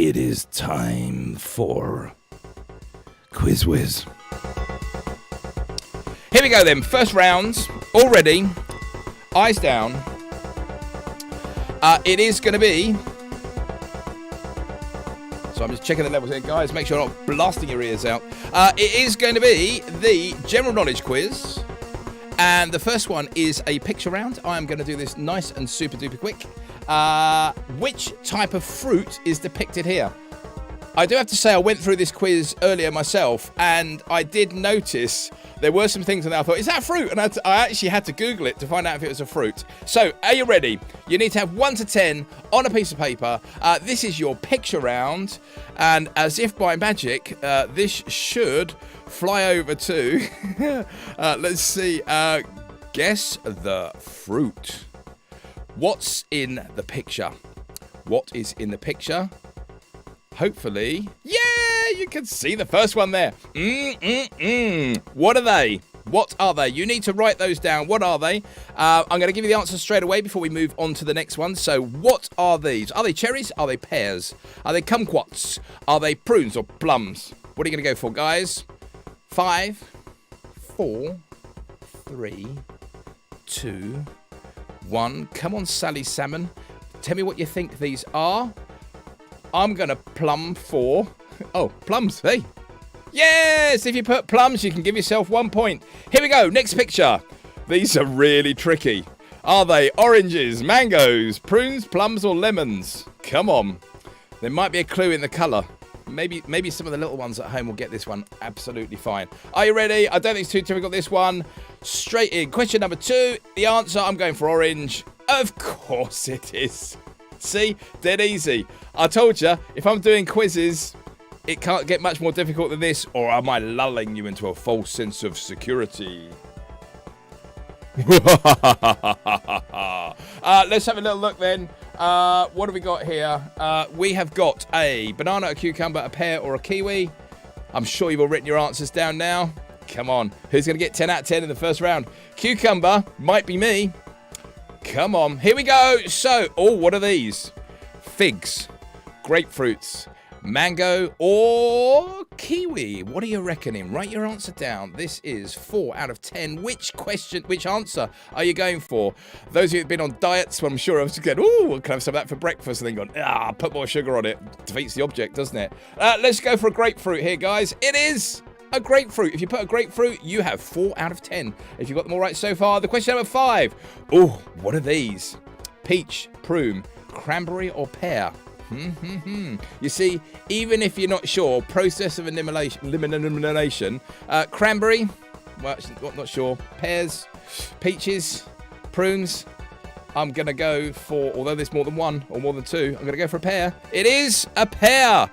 It is time for Quiz Whiz. Here we go then. First round. All ready. Eyes down. It is going to be... So I'm just checking the levels here, guys. Make sure I'm not blasting your ears out. It is going to be the general knowledge quiz. And the first one is a picture round. I am going to do this nice and super duper quick. Which type of fruit is depicted here? I do have to say I went through this quiz earlier myself, and I did notice there were some things in there I thought, is that a fruit? And I actually had to Google it to find out if it was a fruit. So, are you ready? You need to have 1 to 10 on a piece of paper. This is your picture round, and as if by magic, this should fly over to, let's see, guess the fruit. What's in the picture? What is in the picture? Hopefully, yeah, you can see the first one there. What are they? What are they? You need to write those down. What are they? I'm going to give you the answer straight away before we move on to the next one. So, what are these? Are they cherries? Are they pears? Are they kumquats? Are they prunes or plums? What are you going to go for, guys? 5, 4, 3, 2, 1. Come on, Sally Salmon. Tell me what you think these are. I'm going to plumb for... Oh, plums, hey. Yes, if you put plums, you can give yourself 1 point. Here we go, next picture. These are really tricky. Are they oranges, mangoes, prunes, plums, or lemons? Come on. There might be a clue in the colour. Maybe some of the little ones at home will get this one absolutely fine. Are you ready? I don't think it's too difficult, this one. Straight in. Question number 2. The answer, I'm going for orange. Of course it is. See? Dead easy. I told you, if I'm doing quizzes, it can't get much more difficult than this, or am I lulling you into a false sense of security? Let's have a little look then. What have we got here? We have got a banana, a cucumber, a pear, or a kiwi. I'm sure you've all written your answers down now. Come on. Who's going to get 10 out of 10 in the first round? Cucumber. Might be me. Come on. Here we go. So, what are these? Figs, grapefruits, mango, or kiwi? What are you reckoning? Write your answer down. This is 4 out of 10. Which answer are you going for? Those of you who've been on diets, well, I'm sure I've just gone, can I have some of that for breakfast? And then gone, put more sugar on it. Defeats the object, doesn't it? Let's go for a grapefruit here, guys. It is a grapefruit. If you put a grapefruit, you have 4 out of 10. If you've got them all right so far. The question number 5. What are these? Peach, prune, cranberry, or pear? You see, even if you're not sure, process of elimination. Cranberry, well, not sure. Pears, peaches, prunes. I'm going to go for, although there's more than one or more than two, I'm going to go for a pear. It is a pear.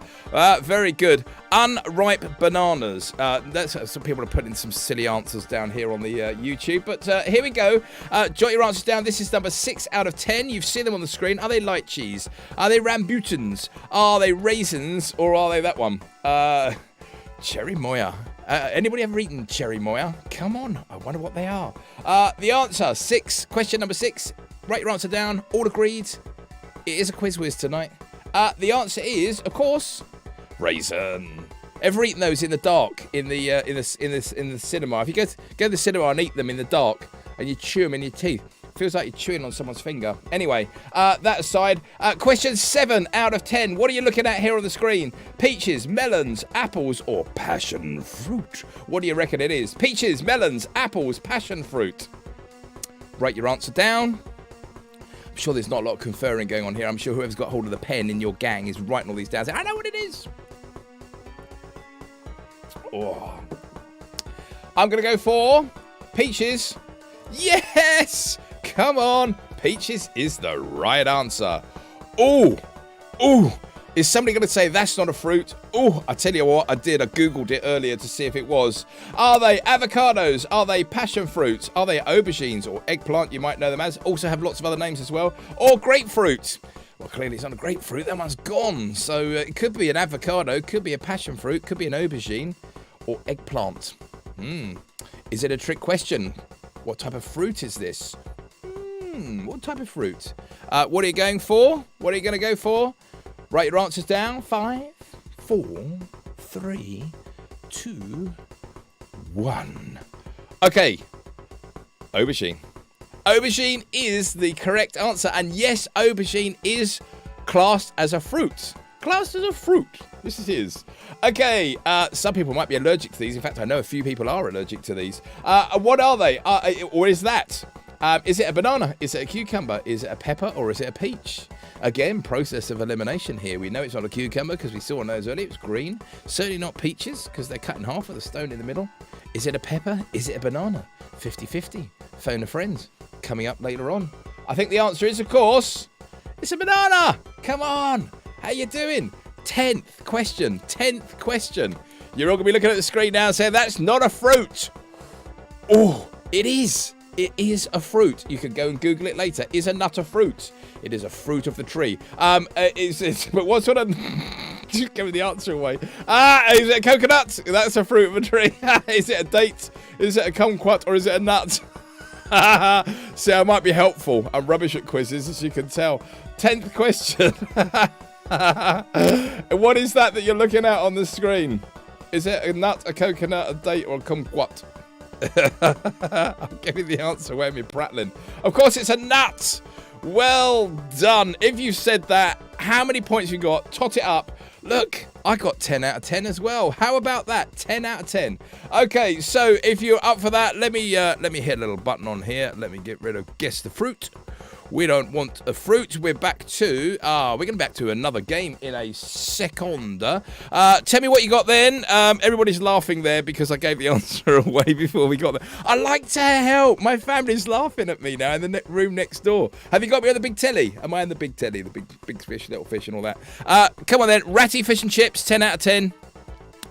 Very good. Unripe bananas. That's some people are putting some silly answers down here on the YouTube. But here we go. Jot your answers down. This is number 6 out of 10. You've seen them on the screen. Are they lychees? Are they rambutans? Are they raisins? Or are they that one? Cherry Moya. Anybody ever eaten cherry Moya? Come on. I wonder what they are. The answer, 6. Question number 6. Write your answer down. All agreed. It is a quiz whiz tonight. The answer is, of course, raisin. Ever eaten those in the dark in the cinema? If you go to the cinema and eat them in the dark and you chew them in your teeth, it feels like you're chewing on someone's finger. Anyway, that aside, question 7 out of 10. What are you looking at here on the screen? Peaches, melons, apples, or passion fruit? What do you reckon it is? Peaches, melons, apples, passion fruit. Write your answer down. I'm sure there's not a lot of conferring going on here. I'm sure whoever's got hold of the pen in your gang is writing all these down. I know what it is. I'm going to go for peaches. Yes! Come on. Peaches is the right answer. Is somebody going to say that's not a fruit? I tell you what, I did. I Googled it earlier to see if it was. Are they avocados? Are they passion fruits? Are they aubergines or eggplant? You might know them as. Also have lots of other names as well. Or grapefruit. Well, clearly it's not a grapefruit. That one's gone. So it could be an avocado, could be a passion fruit, could be an aubergine or eggplant. Is it a trick question? What type of fruit is this? What type of fruit? What are you going for? What are you going to go for? Write your answers down. 5, 4, 3, 2, 1. Okay. Aubergine. Aubergine is the correct answer. And yes, aubergine is classed as a fruit. Classed as a fruit. This is his. Okay, some people might be allergic to these. In fact, I know a few people are allergic to these. What are they? Or is that? Is it a banana? Is it a cucumber? Is it a pepper? Or is it a peach? Again, process of elimination here. We know it's not a cucumber because we saw on those earlier. It was green. Certainly not peaches because they're cut in half with a stone in the middle. Is it a pepper? Is it a banana? 50-50. Phone a friend. Coming up later on. I think the answer is, of course, it's a banana. Come on. How you doing? 10th question. 10th question. You're all going to be looking at the screen now and saying, that's not a fruit. Oh, it is. It is a fruit. You can go and Google it later. Is a nut a fruit? It is a fruit of the tree. But what sort of... Just giving the answer away. Is it a coconut? That's a fruit of a tree. Is it a date? Is it a kumquat? Or is it a nut? See, I might be helpful. I'm rubbish at quizzes, as you can tell. 10th question. What is that you're looking at on the screen? Is it a nut, a coconut, a date, or a kumquat? I'm giving the answer away, me prattling. Of course, it's a nut. Well done. If you said that, how many points you got? Tot it up. Look, I got 10 out of 10 as well. How about that? 10 out of 10. Okay, so if you're up for that, let me hit a little button on here. Let me get rid of guess the fruit. We don't want a fruit. We're back to we're going back to another game in a second. Tell me what you got then. Everybody's laughing there because I gave the answer away before we got there. I like to help. My family's laughing at me now in the room next door. Have you got me on the big telly? Am I on the big telly? The big fish, little fish, and all that. Come on then. Ratty fish and chips. 10 out of 10.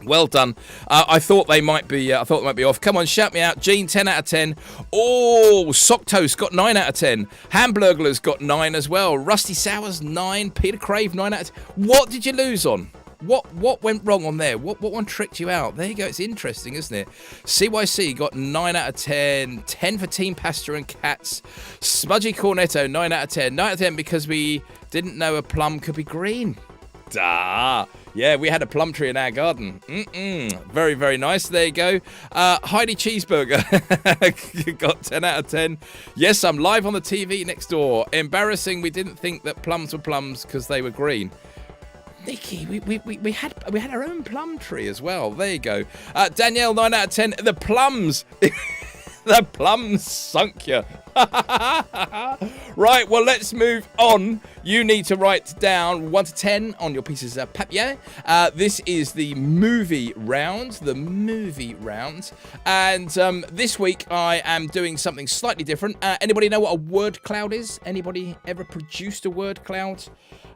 Well done. I thought they might be. Off. Come on, shout me out. Gene, 10 out of 10. Oh, Sock Toast got 9 out of 10. Hamburglar's got 9 as well. Rusty Sours 9. Peter Crave 9 out of 10. What did you lose on? What went wrong on there? What one tricked you out? There you go. It's interesting, isn't it? CYC got 9 out of 10. 10 for Team Pasta and Cats. Smudgy Cornetto 9 out of 10. 9 out of 10 because we didn't know a plum could be green. Duh. Yeah, we had a plum tree in our garden. Very, very nice. There you go. Heidi Cheeseburger got 10 out of 10. Yes, I'm live on the TV next door. Embarrassing. We didn't think that plums were plums because they were green. Nikki, we had our own plum tree as well. There you go. Danielle, 9 out of 10. The plums. The plums sunk you. Right, well, let's move on. You need to write down 1 to 10 on your pieces of papier. This is the movie round. And this week I am doing something slightly different. Anybody know what a word cloud is? Anybody ever produced a word cloud?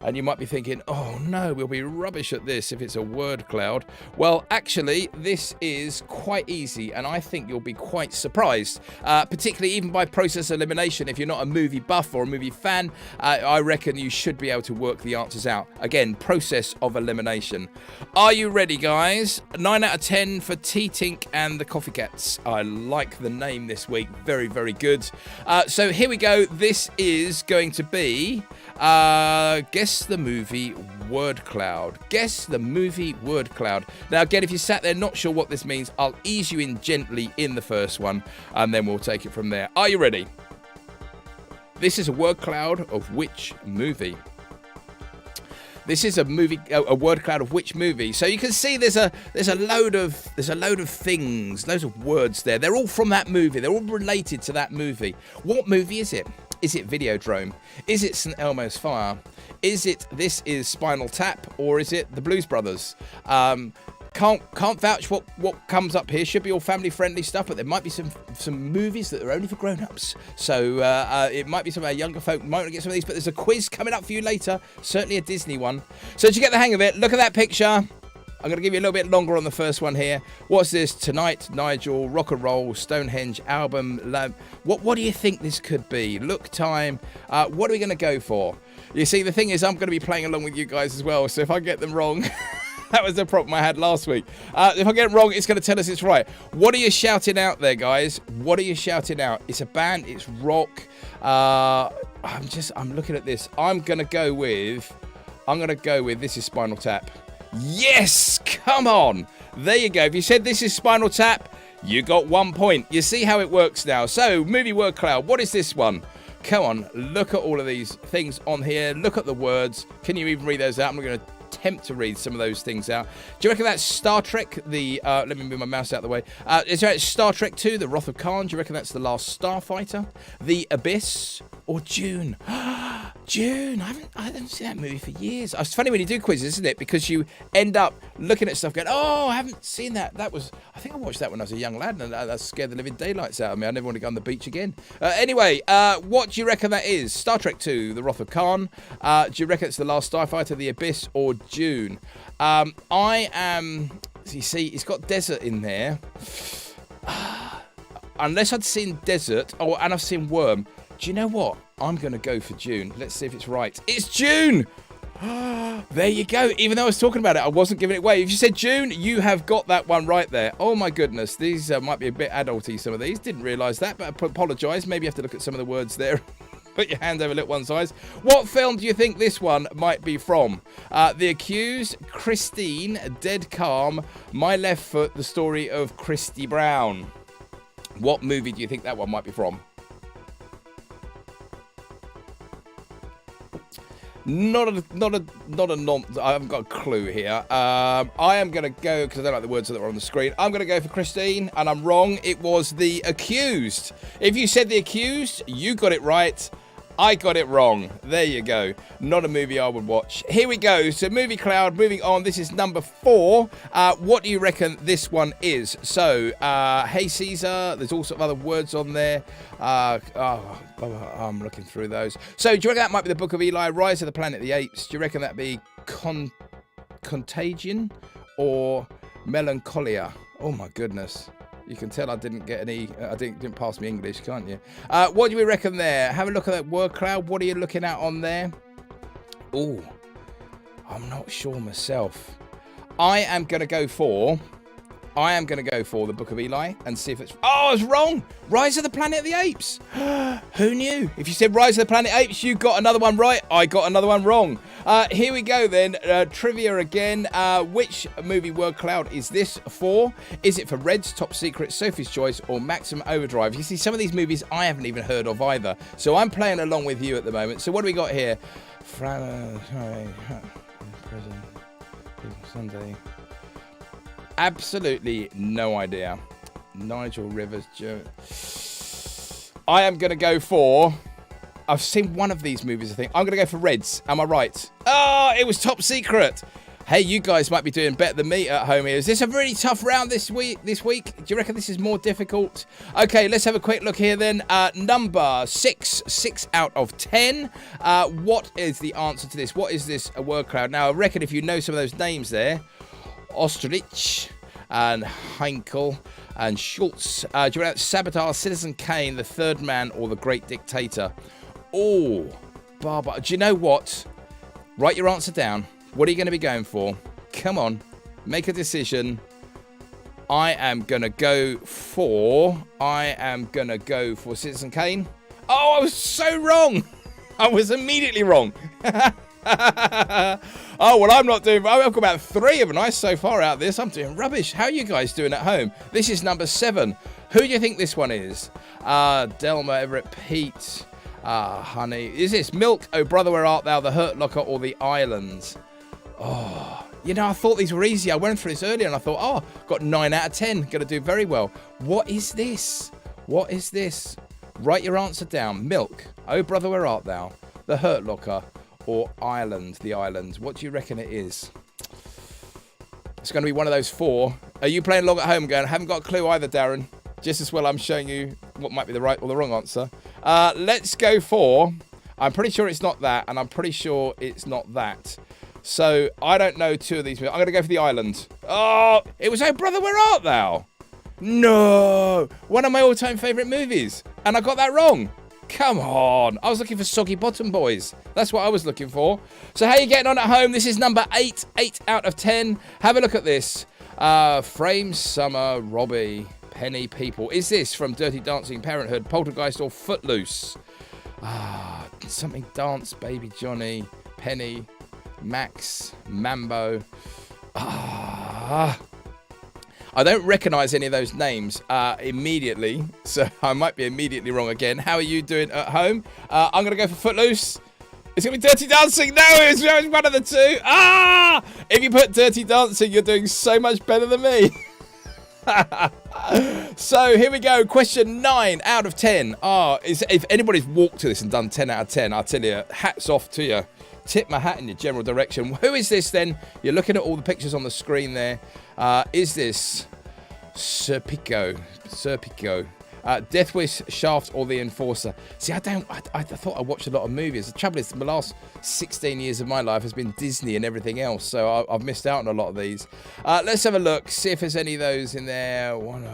And you might be thinking, oh no, we'll be rubbish at this if it's a word cloud. Well, actually, this is quite easy, and I think you'll be quite surprised, particularly even by process elimination. If you're not a movie buff or a movie fan, I reckon you should be able to work the answers out. Again, process of elimination. Are you ready, guys? 9 out of 10 for T-Tink and the Coffee Cats. I like the name this week. Very, very good. So here we go. This is going to be... guess the movie word cloud. Guess the movie word cloud. Now, again, if you sat there not sure what this means, I'll ease you in gently in the first one, and then we'll take it from there. Are you ready? This is a word cloud of which movie? This is a word cloud of which movie? So you can see there's a load of things, loads of words there. They're all from that movie. They're all related to that movie. What movie is it? Is it Videodrome? Is it St. Elmo's Fire? Is it This Is Spinal Tap? Or is it The Blues Brothers? Can't vouch what comes up here. Should be all family friendly stuff, but there might be some movies that are only for grown-ups. So it might be some of our younger folk might not get some of these, but there's a quiz coming up for you later. Certainly a Disney one. So did you get the hang of it? Look at that picture. I'm going to give you a little bit longer on the first one here. What's this? Tonight, Nigel, Rock and Roll, Stonehenge, Album, What do you think this could be? Look time. What are we going to go for? You see, the thing is, I'm going to be playing along with you guys as well. So if I get them wrong, that was the problem I had last week. If I get it wrong, it's going to tell us it's right. What are you shouting out there, guys? What are you shouting out? It's a band. It's rock. I'm looking at this. I'm going to go with... I'm going to go with This Is Spinal Tap. Yes! Come on! There you go. If you said This Is Spinal Tap, you got 1 point. You see how it works now. So, movie word cloud. What is this one? Come on. Look at all of these things on here. Look at the words. Can you even read those out? I'm going to attempt to read some of those things out. Do you reckon that's Star Trek? Let me move my mouse out of the way. Is that Star Trek 2, The Wrath of Khan? Do you reckon that's The Last Starfighter? The Abyss? Or Dune? Dune. I haven't seen that movie for years. It's funny when you do quizzes, isn't it? Because you end up looking at stuff going, oh, I haven't seen that. I think I watched that when I was a young lad, and that scared the living daylights out of me. I never want to go on the beach again. Anyway, what do you reckon that is? Star Trek 2, The Wrath of Khan. Do you reckon it's The Last Starfighter, The Abyss, or Dune? I am... You see, it's got desert in there. Unless I'd seen desert, and I've seen worm. Do you know what? I'm going to go for Dune. Let's see if it's right. It's Dune! There you go. Even though I was talking about it, I wasn't giving it away. If you said Dune, you have got that one right there. Oh, my goodness. These might be a bit adulty, some of these. Didn't realise that, but I apologise. Maybe you have to look at some of the words there. Put your hand over little one's eyes. What film do you think this one might be from? The Accused, Christine, Dead Calm, My Left Foot, The Story of Christy Brown. What movie do you think that one might be from? I haven't got a clue here. I am going to go, because I don't like the words that are on the screen, I'm going to go for Christine, and I'm wrong. It was The Accused. If you said The Accused, you got it right. I got it wrong. There you go. Not a movie I would watch. Here we go. So movie cloud, moving on. This is number 4. What do you reckon this one is? So, Hey Caesar. There's all sorts of other words on there. I'm looking through those. So, do you reckon that might be the Book of Eli, Rise of the Planet of the Apes? Do you reckon that'd be Contagion or Melancholia? Oh my goodness. You can tell I didn't get any, I didn't pass me English, can't you? What do we reckon there? Have a look at that word cloud. What are you looking at on there? Oh, I'm not sure myself. I am going to go for the Book of Eli and see if it's... Oh, I was wrong. Rise of the Planet of the Apes. Who knew? If you said Rise of the Planet Apes, you got another one right. I got another one wrong. Here we go then. Trivia again. Which movie word cloud is this for? Is it for Reds, Top Secret, Sophie's Choice, or Maximum Overdrive? You see, some of these movies I haven't even heard of either. So I'm playing along with you at the moment. So what do we got here? Prison. Sunday. Absolutely no idea. Nigel Rivers. I am going to go for... I've seen one of these movies, I think. I'm going to go for Reds. Am I right? Oh, it was Top Secret. Hey, you guys might be doing better than me at home here. Is this a really tough round this week? Do you reckon this is more difficult? Okay, let's have a quick look here then. Number 6. 6 out of 10. What is the answer to this? What is this a word cloud? Now, I reckon if you know some of those names there... Ostrich and Heinkel and Schultz. Do you want Sabotage, Citizen Kane, The Third Man, or The Great Dictator? Oh, Barbara. Do you know what? Write your answer down. What are you going to be going for? Come on. Make a decision. I am going to go for Citizen Kane. Oh, I was so wrong. I was immediately wrong. Oh, well, I'm not doing... I've got about 3 of them so far out of this. I'm doing rubbish. How are you guys doing at home? This is number 7. Who do you think this one is? Delma, Everett, Pete, Honey. Is this Milk, Oh Brother Where Art Thou, The Hurt Locker, or The Islands? Oh, you know, I thought these were easy. I went through this earlier and I thought, oh, got 9 out of 10. Going to do very well. What is this? What is this? Write your answer down. Milk, Oh Brother Where Art Thou, The Hurt Locker, or Ireland, The Islands. What do you reckon it is? It's going to be one of those 4. Are you playing along at home going, I haven't got a clue either, Darren. Just as well I'm showing you what might be the right or the wrong answer. Let's go for... I'm pretty sure it's not that, and I'm pretty sure it's not that. So, I don't know 2 of these. I'm going to go for The Island. Oh, it was Oh Brother, Where Art Thou? No! One of my all-time favourite movies. And I got that wrong. Come on. I was looking for Soggy Bottom Boys. That's what I was looking for. So how are you getting on at home? This is number 8. 8 out of 10. Have a look at this. Frame, Summer, Robbie, Penny, People. Is this from Dirty Dancing, Parenthood, Poltergeist, or Footloose? Something Dance, Baby Johnny, Penny. Max, Mambo. I don't recognise any of those names immediately, so I might be immediately wrong again. How are you doing at home? I'm going to go for Footloose. It's going to be Dirty Dancing. No, it's one of the two. If you put Dirty Dancing, you're doing so much better than me. So here we go. Question 9 out of 10. If anybody's walked to this and done 10 out of 10, I'll tell you, hats off to you. Tip my hat in your general direction. Who is this then? You're looking at all the pictures on the screen there. Is this Serpico? Death Wish, Shaft, or The Enforcer? See, I thought I watched a lot of movies. The trouble is, the last 16 years of my life has been Disney and everything else, so I've missed out on a lot of these. Let's have a look, see if there's any of those in there. One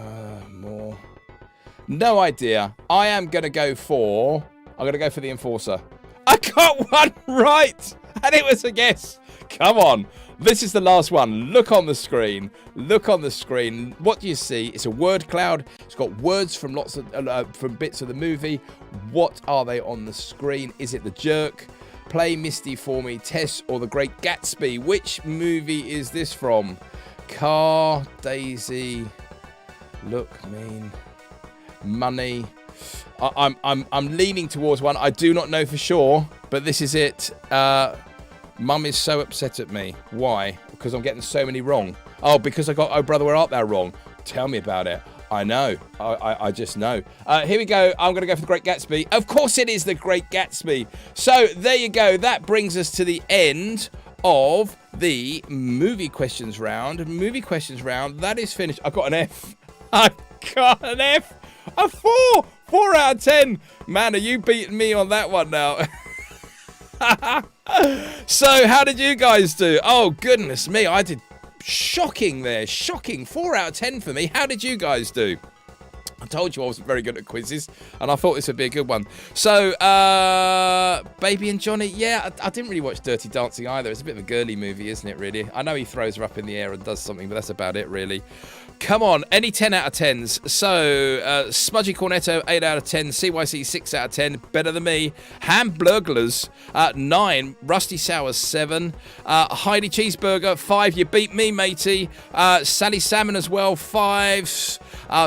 more. No idea. I'm going to go for The Enforcer. I got one right, and it was a guess. Come on. This is the last one. Look on the screen. What do you see? It's a word cloud. It's got words from lots of from bits of the movie. What are they on the screen? Is it The Jerk, Play Misty for Me, Tess, or The Great Gatsby? Which movie is this from? Car, Daisy, Look Mean, Money. I'm leaning towards one. I do not know for sure, but this is it. Mum is so upset at me. Why? Because I'm getting so many wrong. Oh, because I got Oh Brother, Where Art Thou wrong. Tell me about it. I know. I just know. Here we go. I'm going to go for The Great Gatsby. Of course it is The Great Gatsby. So there you go. That brings us to the end of the movie questions round. That is finished. I got an F. I got an F. A 4. 4 out of 10. Man, are you beating me on that one now? So, how did you guys do? Oh, goodness me. I did shocking there. Shocking. 4 out of 10 for me. How did you guys do? I told you I wasn't very good at quizzes, and I thought this would be a good one. So, Baby and Johnny. Yeah, I didn't really watch Dirty Dancing either. It's a bit of a girly movie, isn't it, really? I know he throws her up in the air and does something, but that's about it, really. Come on, any 10 out of 10s. So, Smudgy Cornetto, 8 out of 10. CYC, 6 out of 10. Better than me. Hamburglers, 9. Rusty Sours, 7. Heidi Cheeseburger, 5. You beat me, matey. Sally Salmon as well, 5.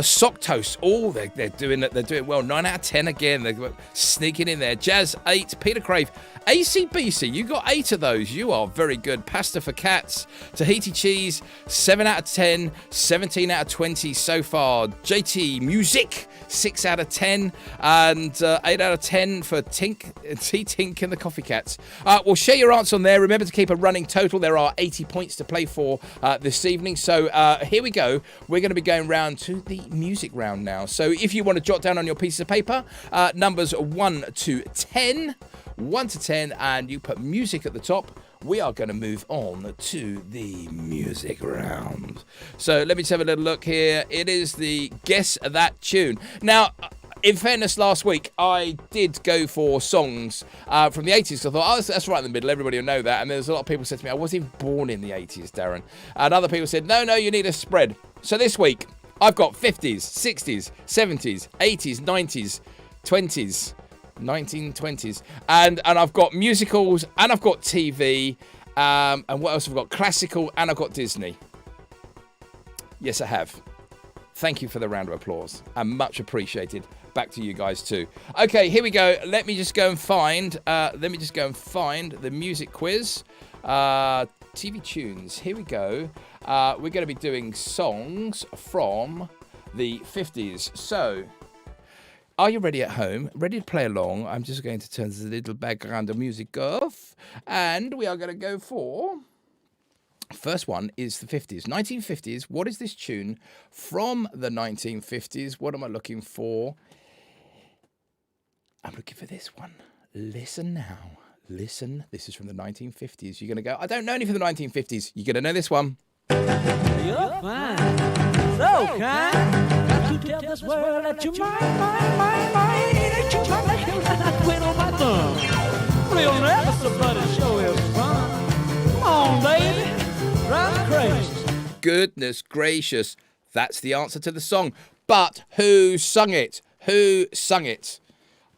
Sock Toast. Oh, they're doing it. They're doing well. 9 out of 10 again. They're sneaking in there. Jazz, 8. Peter Crave. ACBC, you got 8 of those. You are very good. Pasta for Cats. Tahiti Cheese, 7 out of 10. 17 out of 20 so far. JT Music, 6 out of 10. And 8 out of 10 for Tink and the Coffee Cats. Well, share your answer on there. Remember to keep a running total. There are 80 points to play for this evening. So here we go. We're going to be going round to the music round now. So if you want to jot down on your piece of paper, numbers 1 to 10. 1 to 10, and you put music at the top. We are going to move on to the music round. So let me just have a little look here. It is the Guess That Tune. Now, in fairness, last week I did go for songs from the 80s. So I thought, that's right in the middle. Everybody will know that. And there's a lot of people said to me, I wasn't even born in the 80s, Darren. And other people said, no, you need a spread. So this week, I've got 50s, 60s, 70s, 80s, 90s, 20s. 1920s, and I've got musicals, and I've got TV, and what else have I got? Classical, and I've got Disney. Yes, I have. Thank you for the round of applause, and much appreciated. Back to you guys too. Okay, here we go. Let me just go and find the music quiz. TV tunes. Here we go. We're going to be doing songs from the 50s. So, are you ready at home? Ready to play along? I'm just going to turn the little background of music off. And we are going to go for... First one is the 50s. 1950s. What is this tune from the 1950s? What am I looking for? I'm looking for this one. Listen now. Listen. This is from the 1950s. You're going to go, I don't know any from the 1950s. You're going to know this one. You're fine. So kind. To tell this world that you mine, that you might quit on my thumb. Real never somebody show is fun. Come on, baby, drive me crazy. Goodness gracious, that's the answer to the song. But who sung it? Who sung it?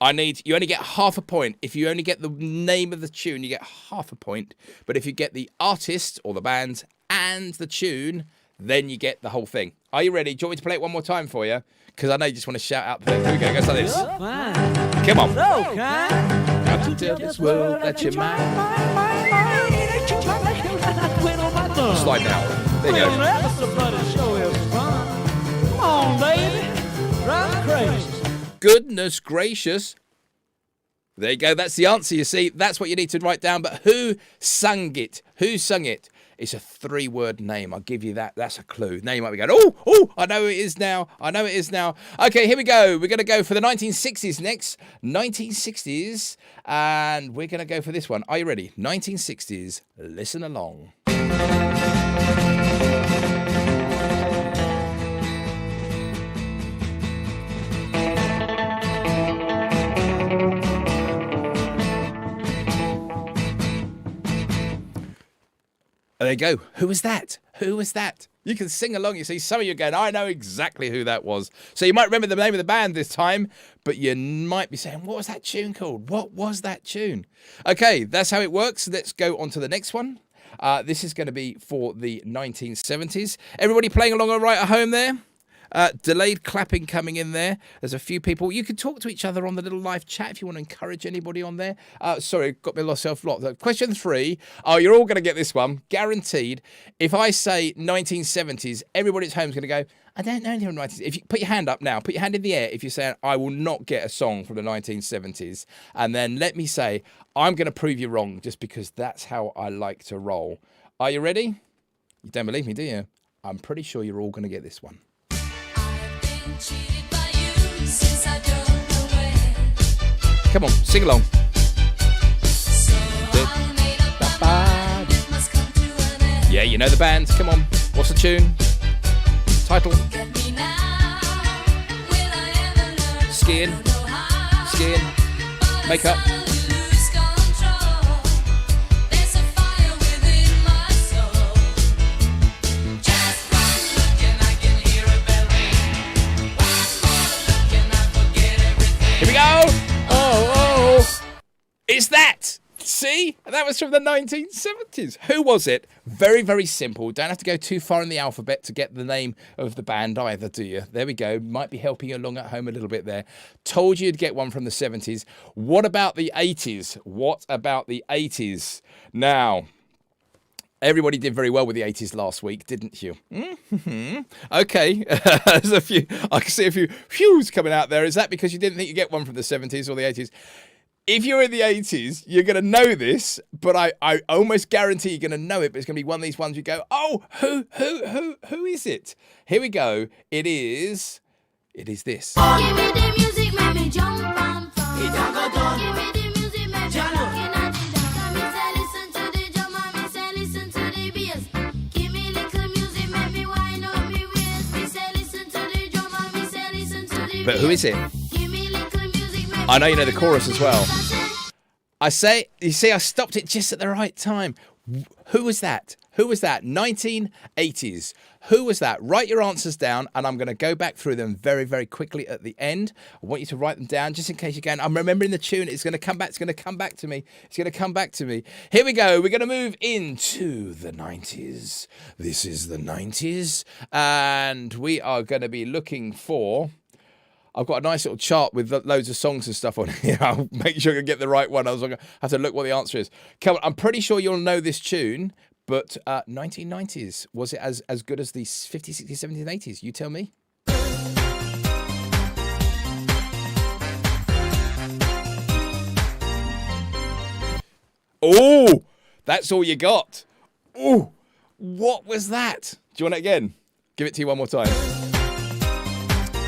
You only get half a point. If you only get the name of the tune, you get half a point. But if you get the artist or the band and the tune, then you get the whole thing. Are you ready? Do you want me to play it one more time for you? Because I know you just want to shout out the thing. Here we go. It goes like this. Come on. So kind. Got to tell this world that you're mine. Slide down. There you go. That's the bloody show is fun. Come on, baby. Drive me crazy. Goodness gracious. There you go. That's the answer, you see. That's what you need to write down. But who sung it? Who sung it? It's a 3-word name. I'll give you that. That's a clue. Now you might be going, oh, I know it is now. I know it is now. Okay, here we go. We're going to go for the 1960s next. 1960s. And we're going to go for this one. Are you ready? 1960s. Listen along. There you go. Who was that? Who was that? You can sing along. You see, some of you are going, I know exactly who that was. So you might remember the name of the band this time, but you might be saying, what was that tune called? What was that tune? Okay, that's how it works. Let's go on to the next one. This is going to be for the 1970s. Everybody playing along all right at home there? Delayed clapping coming in there. There's a few people. You can talk to each other on the little live chat if you want to encourage anybody on there. Sorry, got me lost self-locked. Question 3. Oh, you're all going to get this one. Guaranteed. If I say 1970s, everybody at home is going to go, I don't know anything from the 1970s. If you put your hand up now, put your hand in the air if you're saying, I will not get a song from the 1970s. And then let me say, I'm going to prove you wrong just because that's how I like to roll. Are you ready? You don't believe me, do you? I'm pretty sure you're all going to get this one. Come on, sing along. Yeah, you know the band. Come on. What's the tune? Title? Skiing. Makeup. Here we go. Oh. It's that. See? That was from the 1970s. Who was it? Very, very simple. Don't have to go too far in the alphabet to get the name of the band either, do you? There we go. Might be helping you along at home a little bit there. Told you you'd get one from the 70s. What about the 80s? What about the 80s? Now, everybody did very well with the 80s last week, didn't you? Mm-hmm. Okay. There's a few. I can see a few phews coming out there. Is that because you didn't think you'd get one from the 70s or the 80s? If you're in the 80s, you're going to know this, but I almost guarantee you're going to know it, but it's going to be one of these ones you go, oh, who is it? Here we go. It is this. Give me the music, make me jump and fall. Give me the music, make me rockin' and dance. Me say listen to the drum and me say listen to the bass. Give me little music, make me wind up me waist. Me say listen to the drum and me say listen to the bass. But who is it? Give me little music, make me I know you know the chorus as well. You see, I stopped it just at the right time. Who was that? Who was that? 1980s. Who was that? Write your answers down, and I'm going to go back through them very, very quickly at the end. I want you to write them down just in case you can. I'm remembering the tune. It's going to come back. It's going to come back to me. It's going to come back to me. Here we go. We're going to move into the 90s. This is the 90s, and we are going to be looking for... I've got a nice little chart with loads of songs and stuff on here. I'll make sure I get the right one. I was going to have to look what the answer is. Come on, I'm pretty sure you'll know this tune, but 1990s, was it as good as the 50s, 60s, 70s, and 80s? You tell me. Oh, that's all you got. Oh, what was that? Do you want it again? Give it to you one more time.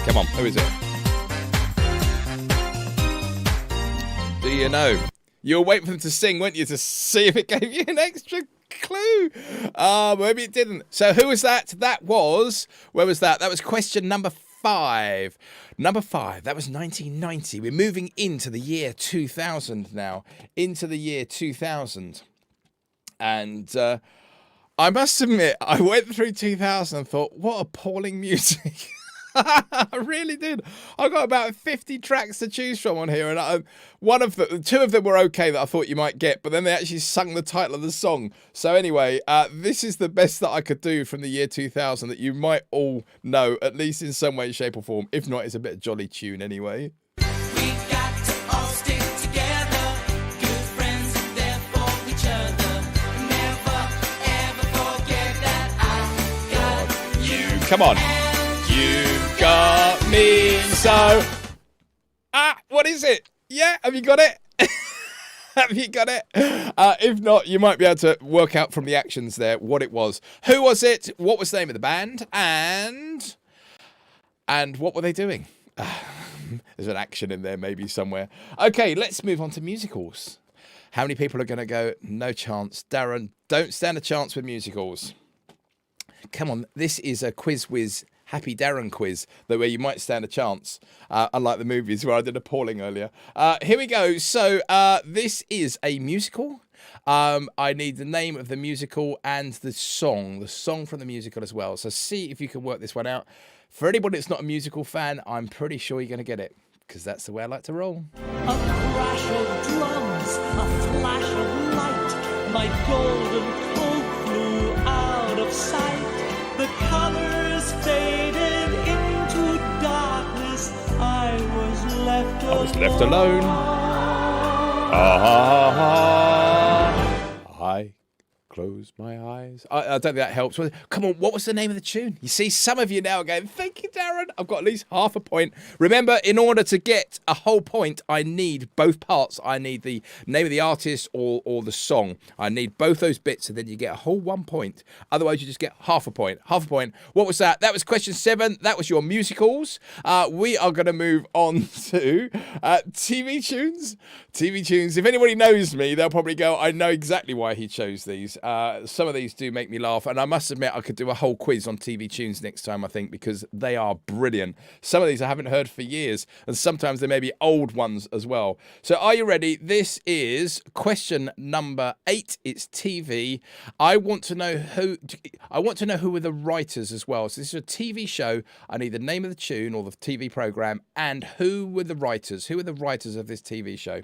Come on, who is it? Do you know? You were waiting for them to sing, weren't you, to see if it gave you an extra clue? Maybe it didn't. So who was that? That was... Where was that? That was question number 5. Number 5. That was 1990. We're moving into the year 2000 now. Into the year 2000. And I must admit, I went through 2000 and thought, what appalling music. I really did. I got about 50 tracks to choose from on here, and two of them were okay that I thought you might get, but then they actually sung the title of the song. So anyway, this is the best that I could do from the year 2000 that you might all know, at least in some way, shape or form. If not, it's a bit of jolly tune anyway. Come on. You got me so... what is it? Yeah, have you got it? Have you got it? If not, you might be able to work out from the actions there what it was. Who was it? What was the name of the band? And what were they doing? There's an action in there maybe somewhere. Okay, let's move on to musicals. How many people are going to go, no chance? Darren, don't stand a chance with musicals. Come on, this is a Quiz Whiz Happy Darren quiz, where you might stand a chance, unlike the movies where I did a polling earlier. Here we go. So this is a musical. I need the name of the musical and the song from the musical as well. So see if you can work this one out. For anybody that's not a musical fan, I'm pretty sure you're going to get it, because that's the way I like to roll. A crash of drums, a flash of light, my golden coat flew out of sight. The colors faded into darkness. I was left alone. I close my eyes. I don't think that helps. Come on, what was the name of the tune? You see, some of you now are going, thank you, Darren. I've got at least half a point. Remember, in order to get a whole point, I need both parts. I need the name of the artist or the song. I need both those bits, and then you get a whole 1 point. Otherwise, you just get half a point. Half a point. What was that? That was question 7. That was your musicals. We are going to move on to TV tunes. TV tunes. If anybody knows me, they'll probably go, I know exactly why he chose these. Some of these do make me laugh, and I must admit I could do a whole quiz on TV tunes next time, I think, because they are brilliant. Some of these I haven't heard for years, and sometimes they may be old ones as well. So are you ready? This is question number 8. It's TV. I want to know who were the writers as well. So this is a TV show. I need the name of the tune or the TV program, and who were the writers? Who are the writers of this TV show?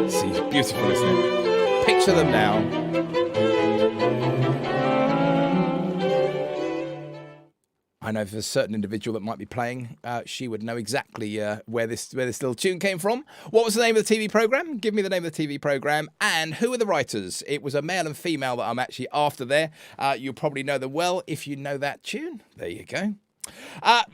See, it's beautiful, isn't it? Picture them now. I know for a certain individual that might be playing, she would know exactly where this little tune came from. What was the name of the TV program? Give me the name of the TV program. And who are the writers? It was a male and female that I'm actually after there. You'll probably know them well if you know that tune. There you go.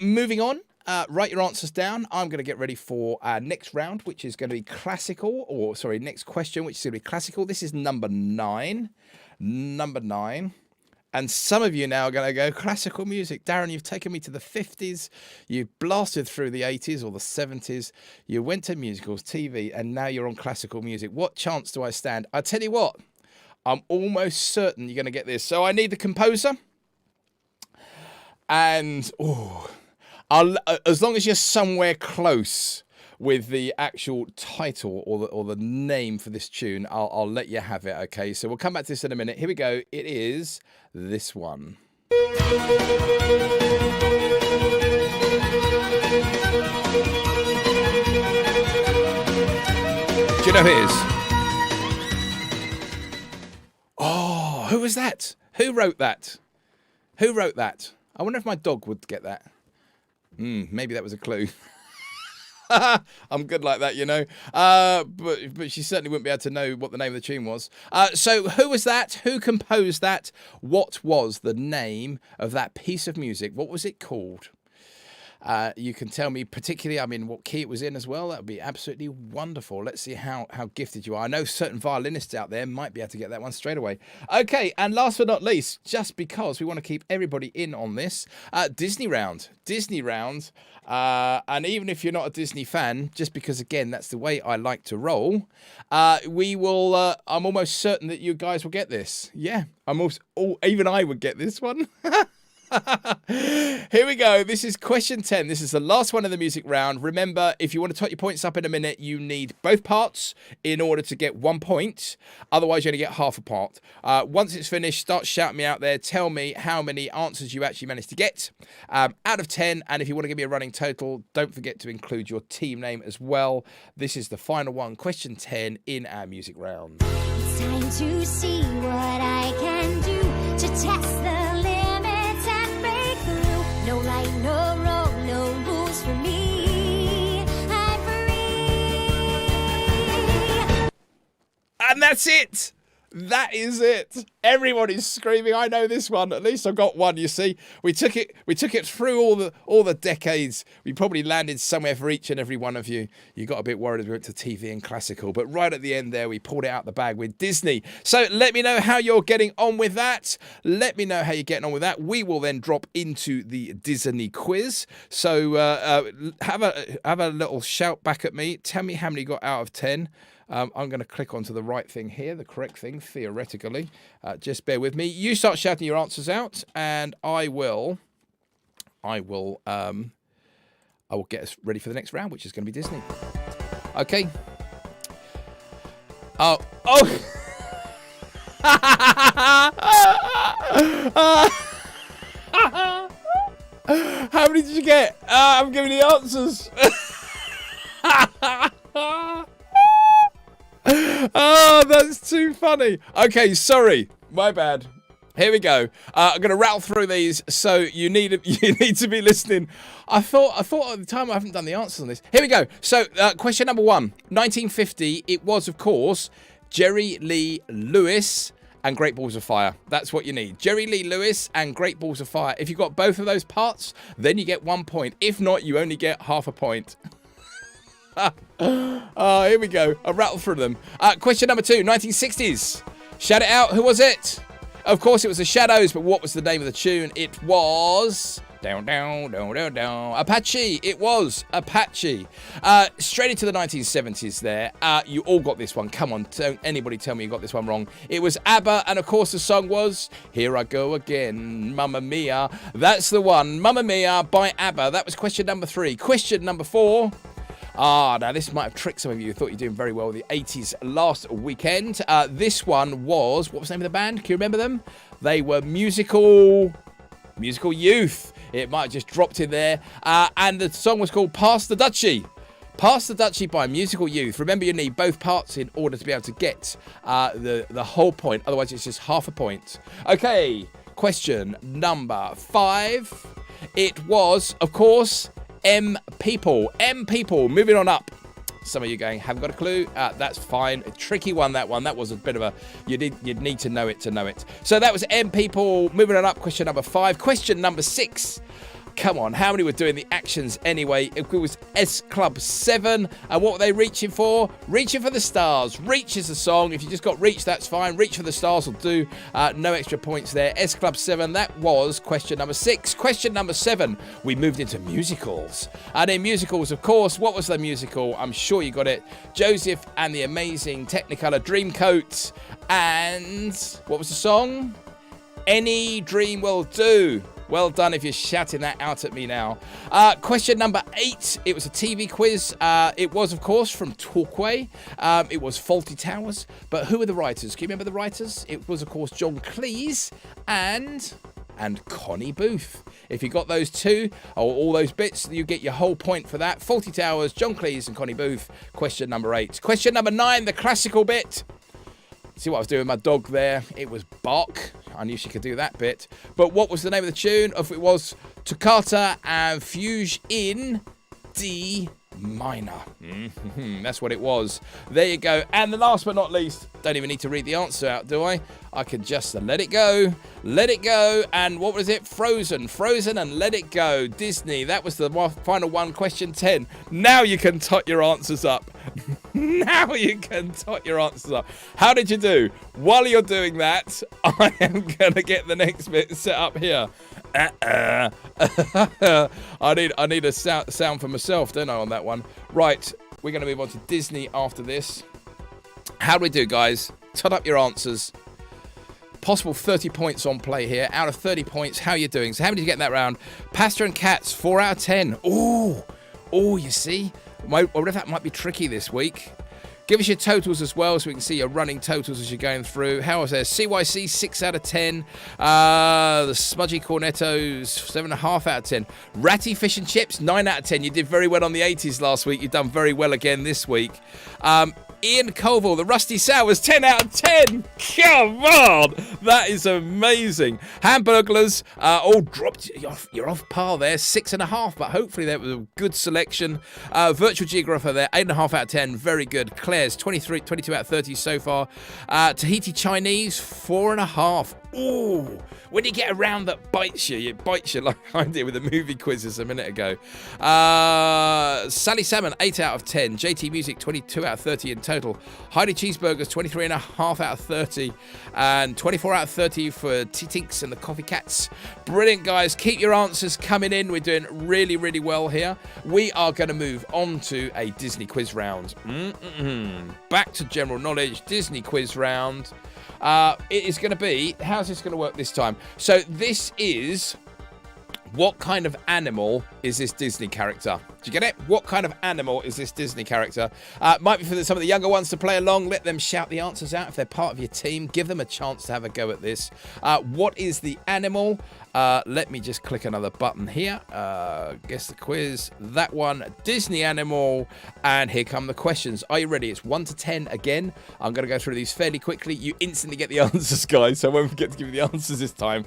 Moving on. Write your answers down. I'm going to get ready for our next round, which is going to be classical, next question, which is going to be classical. This is number 9. Number 9. And some of you now are going to go, classical music. Darren, you've taken me to the 50s. You blasted through the 80s or the 70s. You went to musicals, TV, and now you're on classical music. What chance do I stand? I tell you what, I'm almost certain you're going to get this. So I need the composer. And, as long as you're somewhere close with the actual title or the name for this tune, I'll let you have it, okay? So we'll come back to this in a minute. Here we go. It is this one. Do you know who it is? Oh, who was that? Who wrote that? Who wrote that? I wonder if my dog would get that. Maybe that was a clue. I'm good like that, you know. But she certainly wouldn't be able to know what the name of the tune was. So who was that? Who composed that? What was the name of that piece of music? What was it called? You can tell me particularly, what key it was in as well. That would be absolutely wonderful. Let's see how gifted you are. I know certain violinists out there might be able to get that one straight away. Okay, and last but not least, just because we want to keep everybody in on this, Disney round. And even if you're not a Disney fan, just because, again, that's the way I like to roll, we will, I'm almost certain that you guys will get this. Yeah, even I would get this one. Here we go. This is question 10. This is the last one of the music round. Remember, if you want to tot your points up in a minute, you need both parts in order to get 1 point. Otherwise, you're going to get half a part. Once it's finished, start shouting me out there. Tell me how many answers you actually managed to get out of 10. And if you want to give me a running total, don't forget to include your team name as well. This is the final one, question 10 in our music round. It's time to see what I can do to test the limits and break through. No right, no wrong, no rules for me. I'm free. And that's it. That is it. Everybody's screaming. I know this one. At least I got one. You see, we took it through all the decades. We probably landed somewhere for each and every one of you. You got a bit worried as we went to TV and classical, but right at the end there, we pulled it out the bag with Disney. So let me know how you're getting on with that. Let me know how you're getting on with that. We will then drop into the Disney quiz. So have a little shout back at me. Tell me how many you got out of 10. I'm going to click onto the right thing here, the correct thing, theoretically. Just bear with me. You start shouting your answers out, and I will get us ready for the next round, which is going to be Disney. Okay. Oh. How many did you get? I'm giving the answers. Oh, that's too funny. Okay, sorry. My bad. Here we go. I'm going to rattle through these, so you need to be listening. I thought at the time I haven't done the answers on this. Here we go. So, question number 1. 1950, it was, of course, Jerry Lee Lewis and Great Balls of Fire. That's what you need. Jerry Lee Lewis and Great Balls of Fire. If you've got both of those parts, then you get 1 point. If not, you only get half a point. Here we go. I'll rattle through them. Question number 2, 1960s. Shout it out. Who was it? Of course, it was the Shadows, but what was the name of the tune? It was... Down, down, down, down, down. Apache. It was Apache. Straight into the 1970s there. You all got this one. Come on. Don't anybody tell me you got this one wrong. It was ABBA, and of course the song was Here I Go Again, Mamma Mia. That's the one. Mamma Mia by ABBA. That was question number 3. Question number 4. Now this might have tricked some of you who thought you were doing very well with the 80s last weekend. This one was, what was the name of the band? Can you remember them? They were Musical Youth. It might have just dropped in there. And the song was called Pass the Dutchie. Pass the Dutchie by Musical Youth. Remember, you need both parts in order to be able to get the whole point. Otherwise, it's just half a point. Okay, question number 5. It was, of course... M People, moving on up. Some of you going, haven't got a clue. That's fine. A tricky one, that one. That was a bit of a, you'd need to know it to know it. So that was M People, moving on up. Question number 5. Question number 6. Come on, how many were doing the actions anyway? It was S Club 7. And what were they reaching for? Reaching for the Stars. Reach is the song. If you just got Reach, that's fine. Reach for the Stars will do. No extra points there. S Club 7, that was question number 6. Question number 7, we moved into musicals. And in musicals, of course, what was the musical? I'm sure you got it. Joseph and the Amazing Technicolor Dreamcoat. And what was the song? Any Dream Will Do. Well done if you're shouting that out at me now. Question number 8. It was a TV quiz. It was, of course, from Talkway. It was Fawlty Towers. But who were the writers? Can you remember the writers? It was, of course, John Cleese and Connie Booth. If you got those two, or all those bits, you get your whole point for that. Fawlty Towers, John Cleese and Connie Booth. Question number 8. Question number 9, the classical bit. See what I was doing with my dog there? It was Bach. I knew she could do that bit. But what was the name of the tune? It was Toccata and Fugue in D minor. That's what it was. There you go. And the last but not least, don't even need to read the answer out, do I? I can just let it go. Let it go. And what was it? Frozen and Let It Go. Disney. That was the final one. Question 10. Now you can tot your answers up. Now you can tot your answers up. How did you do? While you're doing that, I am going to get the next bit set up here. I need a sound for myself, don't I, on that one? Right, we're going to move on to Disney after this. How do we do, guys? Tot up your answers. Possible 30 points on play here. Out of 30 points, how are you doing? So how many did you get in that round? Pasta and Cats, 4 out of 10. Ooh, you see? I wonder if that might be tricky this week. Give us your totals as well so we can see your running totals as you're going through. How was there? CYC, 6 out of 10. The Smudgy Cornettos, 7.5 out of 10. Ratty Fish and Chips, 9 out of 10. You did very well on the 80s last week. You've done very well again this week. Ian Colville, the Rusty Sours, 10 out of 10. Come on. That is amazing. Hamburglers, all dropped. You're off par there, 6.5, but hopefully that was a good selection. Virtual Geographer there, 8.5 out of 10. Very good. Claire's 22 out of 30 so far. Tahiti Chinese, 4.5. Ooh, when you get a round that bites you, it bites you like I did with the movie quizzes a minute ago. Sally Salmon, 8 out of 10. JT Music, 22 out of 30 in total. Heidi Cheeseburgers, 23.5 out of 30. And 24 out of 30 for T-Tinks and the Coffee Cats. Brilliant, guys. Keep your answers coming in. We're doing really, really well here. We are going to move on to a Disney quiz round. Back to general knowledge, Disney quiz round. It is going to be, how's this going to work this time? So this is, what kind of animal is this Disney character? Do you get it? What kind of animal is this Disney character? Might be for some of the younger ones to play along. Let them shout the answers out if they're part of your team. Give them a chance to have a go at this. What is the animal? Let me just click another button here. Guess the quiz. That one. Disney animal. And here come the questions. Are you ready? It's 1 to 10 again. I'm going to go through these fairly quickly. You instantly get the answers, guys. So I won't forget to give you the answers this time.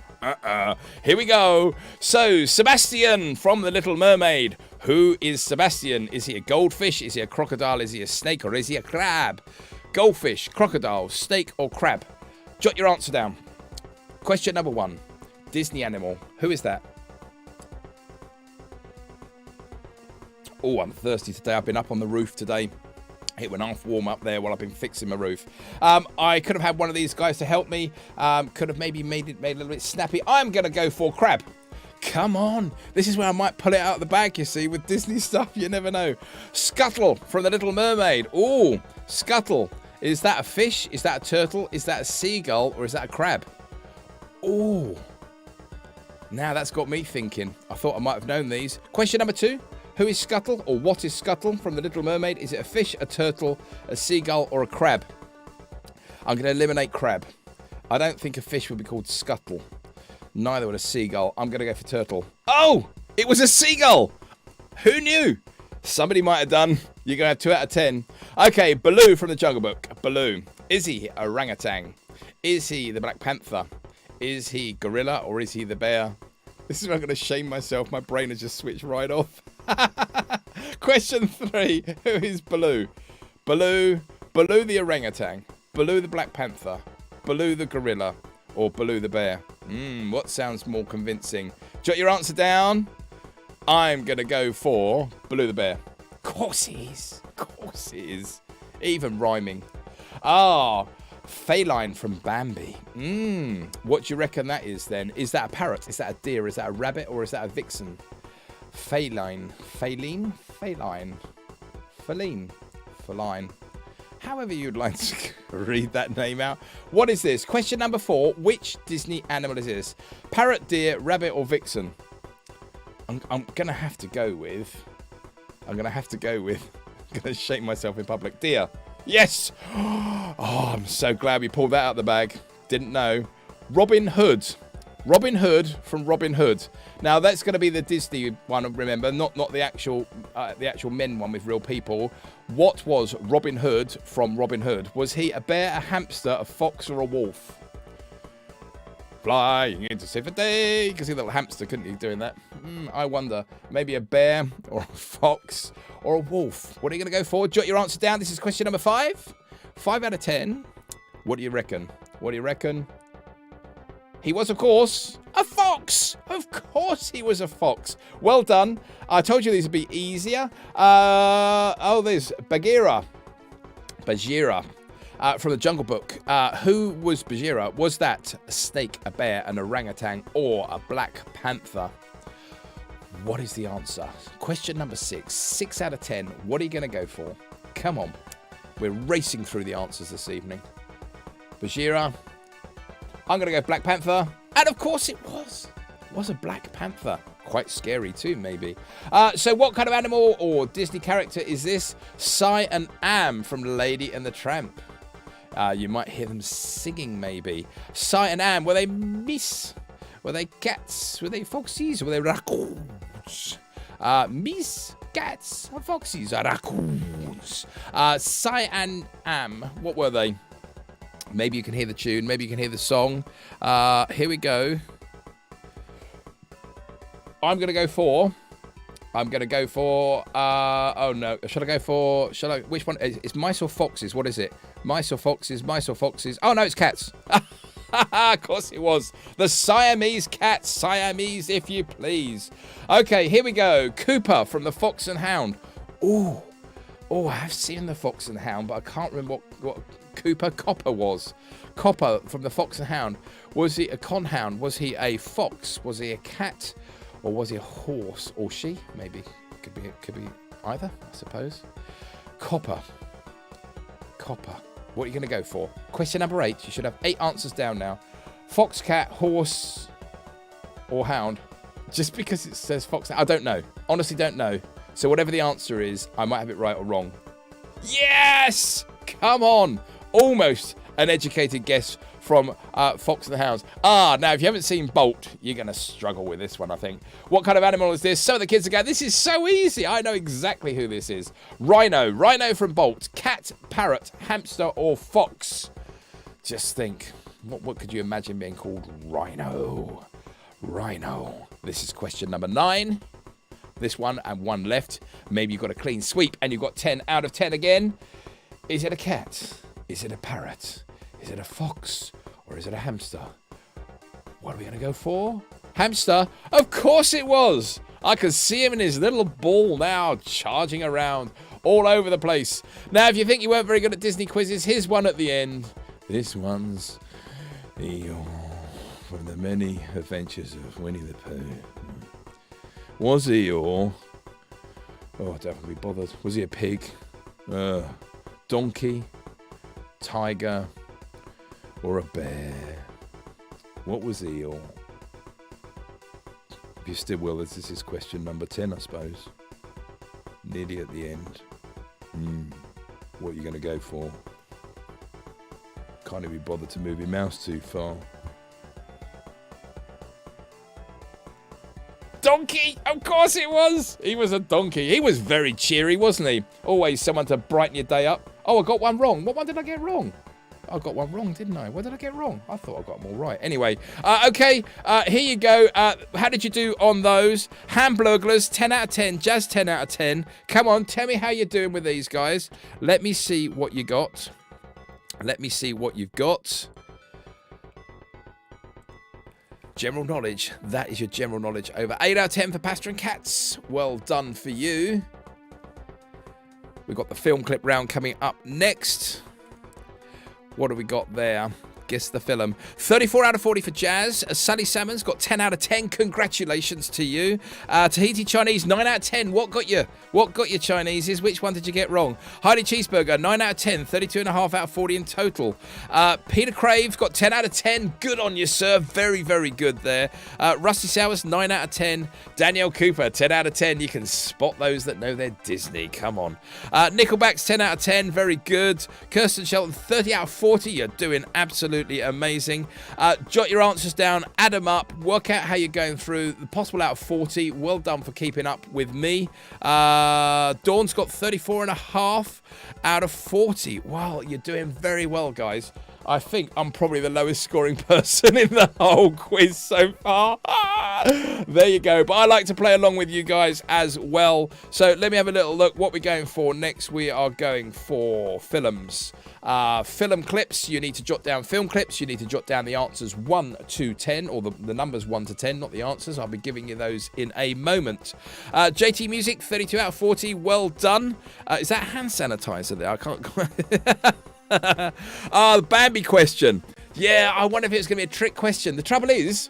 Here we go. So, Sebastian from The Little Mermaid. Who is Sebastian? Is he a goldfish? Is he a crocodile? Is he a snake? Or is he a crab? Goldfish, crocodile, snake, or crab? Jot your answer down. Question number 1. Disney animal. Who is that? Oh, I'm thirsty today. I've been up on the roof today. It went half warm up there while I've been fixing my roof. I could have had one of these guys to help me. Could have maybe made a little bit snappy. I'm going to go for crab. Come on. This is where I might pull it out of the bag, you see, with Disney stuff. You never know. Scuttle from The Little Mermaid. Oh, Scuttle. Is that a fish? Is that a turtle? Is that a seagull? Or is that a crab? Oh. Now that's got me thinking. I thought I might have known these. Question number 2. Who is Scuttle, or what is Scuttle from The Little Mermaid? Is it a fish, a turtle, a seagull, or a crab? I'm going to eliminate crab. I don't think a fish would be called Scuttle. Neither would a seagull. I'm going to go for turtle. Oh, it was a seagull. Who knew? Somebody might have done. You're going to have 2 out of 10. Okay, Baloo from the Jungle Book. Baloo. Is he orangutan? Is he the Black Panther? Is he gorilla, or is he the bear? This is where I'm going to shame myself. My brain has just switched right off. Question 3. Who is Baloo? Baloo the orangutan. Baloo the Black Panther. Baloo the gorilla. Or Baloo the bear. What sounds more convincing? Jot your answer down. I'm going to go for Baloo the bear. Of course he is. Of course he is. Even rhyming. Feline from Bambi. What do you reckon that is then? Is that a parrot? Is that a deer? Is that a rabbit? Or is that a vixen? Feline. Feline? Feline. Feline. Feline. However you'd like to read that name out. What is this? Question number 4. Which Disney animal is this? Parrot, deer, rabbit, or vixen? I'm going to have to go with... I'm going to shake myself in public. Deer. Yes! Oh, I'm so glad we pulled that out of the bag. Didn't know. Robin Hood. Robin Hood from Robin Hood. Now, that's going to be the Disney one, remember, not the actual men one with real people. What was Robin Hood from Robin Hood? Was he a bear, a hamster, a fox, or a wolf? Flying into safety. You can see the little hamster, couldn't you, doing that? I wonder. Maybe a bear, or a fox, or a wolf. What are you going to go for? Jot your answer down. This is question number 5. 5 out of 10. What do you reckon? What do you reckon? He was, of course, a fox. Of course he was a fox. Well done. I told you these would be easier. There's Bagheera. From the Jungle Book. Who was Bagheera? Was that a snake, a bear, an orangutan, or a black panther? What is the answer? Question number 6. 6 out of 10. What are you going to go for? Come on. We're racing through the answers this evening. Bagheera. I'm going to go Black Panther. And of course it was. It was a Black Panther. Quite scary too, maybe. So what kind of animal or Disney character is this? Si and Am from Lady and the Tramp. You might hear them singing, maybe. Si and Am, were they mice? Were they cats? Were they foxes? Were they raccoons? Mice, cats, foxes, raccoons. Si and Am, what were they? Maybe you can hear the tune. Maybe you can hear the song. Here we go. I'm going to go for... oh no. Should I go for... Which one? It's mice or foxes? What is it? Mice or foxes? Mice or foxes? Oh no, it's cats. Of course it was. The Siamese cats. Siamese, if you please. Okay, here we go. Cooper from the Fox and Hound. Oh, I have seen the Fox and Hound, but I can't remember what Copper was. Copper from the Fox and Hound. Was he a conhound? Was he a fox? Was he a cat? Or was he a horse? Or she? Maybe. Could be either, I suppose. Copper. What are you going to go for? Question number 8. You should have 8 answers down now. Fox, cat, horse, or hound. Just because it says fox. I don't know. Honestly, don't know. So whatever the answer is, I might have it right or wrong. Yes! Come on. Almost an educated guess from Fox and the Hounds. Now, if you haven't seen Bolt, you're going to struggle with this one, I think. What kind of animal is this? So the kids are going, this is so easy. I know exactly who this is. Rhino. Rhino from Bolt. Cat, parrot, hamster, or fox? Just think. What could you imagine being called? Rhino. Rhino. This is question number 9. This one and one left. Maybe you've got a clean sweep and you've got 10 out of 10 again. Is it a cat? Is it a parrot? Is it a fox? Or is it a hamster? What are we going to go for? Hamster? Of course it was! I can see him in his little ball now, charging around all over the place. Now, if you think you weren't very good at Disney quizzes, here's one at the end. This one's from the many adventures of Winnie the Pooh. Was he or... Oh, don't be bothered. Was he a pig? Donkey? Tiger? Or a bear? What was he or... If you still will, this is question number 10, I suppose. Nearly at the end. What are you going to go for? Can't even be bothered to move your mouse too far. Donkey! Of course it was! He was a donkey. He was very cheery, wasn't he? Always someone to brighten your day up. Oh, I got one wrong. What one did I get wrong? I got one wrong, didn't I? What did I get wrong? I thought I got them all right. Anyway, okay, here you go. How did you do on those? Hamburglers, 10 out of 10. Jazz, 10 out of 10. Come on, tell me how you're doing with these guys. Let me see what you got. Let me see what you've got. General knowledge. That is your general knowledge. Over 8 out of 10 for Pasta and Cats. Well done for you. We've got the film clip round coming up next. What have we got there? Guess the film. 34 out of 40 for Jazz. Sally Salmon's got 10 out of 10. Congratulations to you. Tahiti Chinese, 9 out of 10. What got you? What got you, Chineses? Which one did you get wrong? Heidi Cheeseburger, 9 out of 10. 32.5 out of 40 in total. Peter Crave's got 10 out of 10. Good on you, sir. Very, very good there. Rusty Sowers, 9 out of 10. Danielle Cooper, 10 out of 10. You can spot those that know their Disney. Come on. Nickelback's 10 out of 10. Very good. Kirsten Shelton, 30 out of 40. You're doing absolutely amazing. Jot your answers down, add them up, work out how you're going through the possible out of 40. Well done for keeping up with me. Dawn's got 34.5 out of 40. Wow, you're doing very well, guys. I think I'm probably the lowest scoring person in the whole quiz so far. There you go. But I like to play along with you guys as well. So let me have a little look what we're going for next. We are going for films. Film clips. You need to jot down film clips. You need to jot down the answers 1 to 10, or the numbers 1 to 10, not the answers. I'll be giving you those in a moment. JT Music, 32 out of 40. Well done. Is that hand sanitizer there? I can't... The Bambi question. Yeah, I wonder if it's going to be a trick question. The trouble is,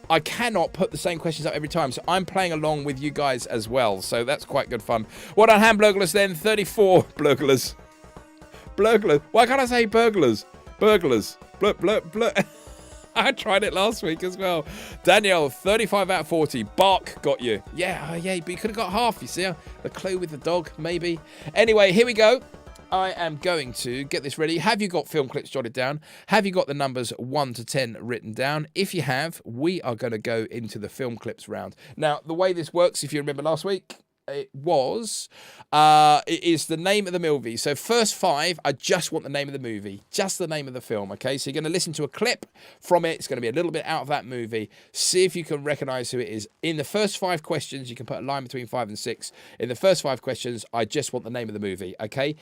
I cannot put the same questions up every time, so I'm playing along with you guys as well, so that's quite good fun. What on Hamburglers then? 34 burglars. Why can't I say burglars? Burglars. Blur. I tried it last week as well. Danielle, 35 out of 40. Bark got you. Yeah, yeah, but you could have got half, you see. The clue with the dog, maybe. Anyway, here we go. I am going to get this ready. Have you got film clips jotted down? Have you got the numbers 1 to 10 written down? If you have, we are going to go into the film clips round. Now, the way this works, if you remember last week, it is the name of the movie. So first 5, I just want the name of the movie, just the name of the film. Okay, so you're going to listen to a clip from it. It's going to be a little bit out of that movie. See if you can recognize who it is. In the first 5 questions, you can put a line between 5 and 6. In the first 5 questions, I just want the name of the movie. Okay,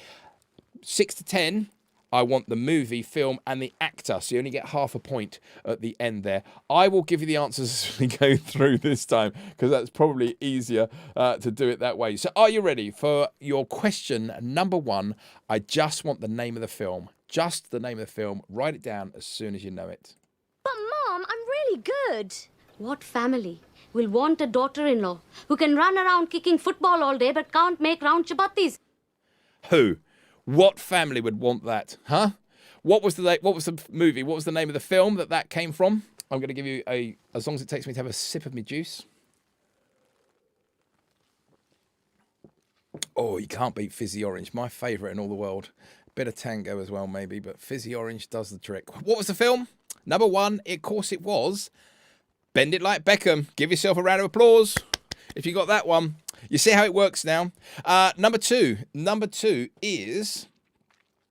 6 to 10, I want the movie, film, and the actor. So you only get half a point at the end there. I will give you the answers as we go through this time, because that's probably easier to do it that way. So are you ready for your question number 1? I just want the name of the film. Just the name of the film. Write it down as soon as you know it. But Mom, I'm really good. What family will want a daughter-in-law who can run around kicking football all day but can't make round chapatis? Who? What family would want that? Huh? What was the movie? What was the name of the film that came from? I'm going to give you as long as it takes me to have a sip of my juice. Oh, you can't beat Fizzy Orange. My favourite in all the world. Bit of Tango as well, maybe, but Fizzy Orange does the trick. What was the film? Number 1, of course it was Bend It Like Beckham. Give yourself a round of applause if you got that one. You see how it works now. Number two is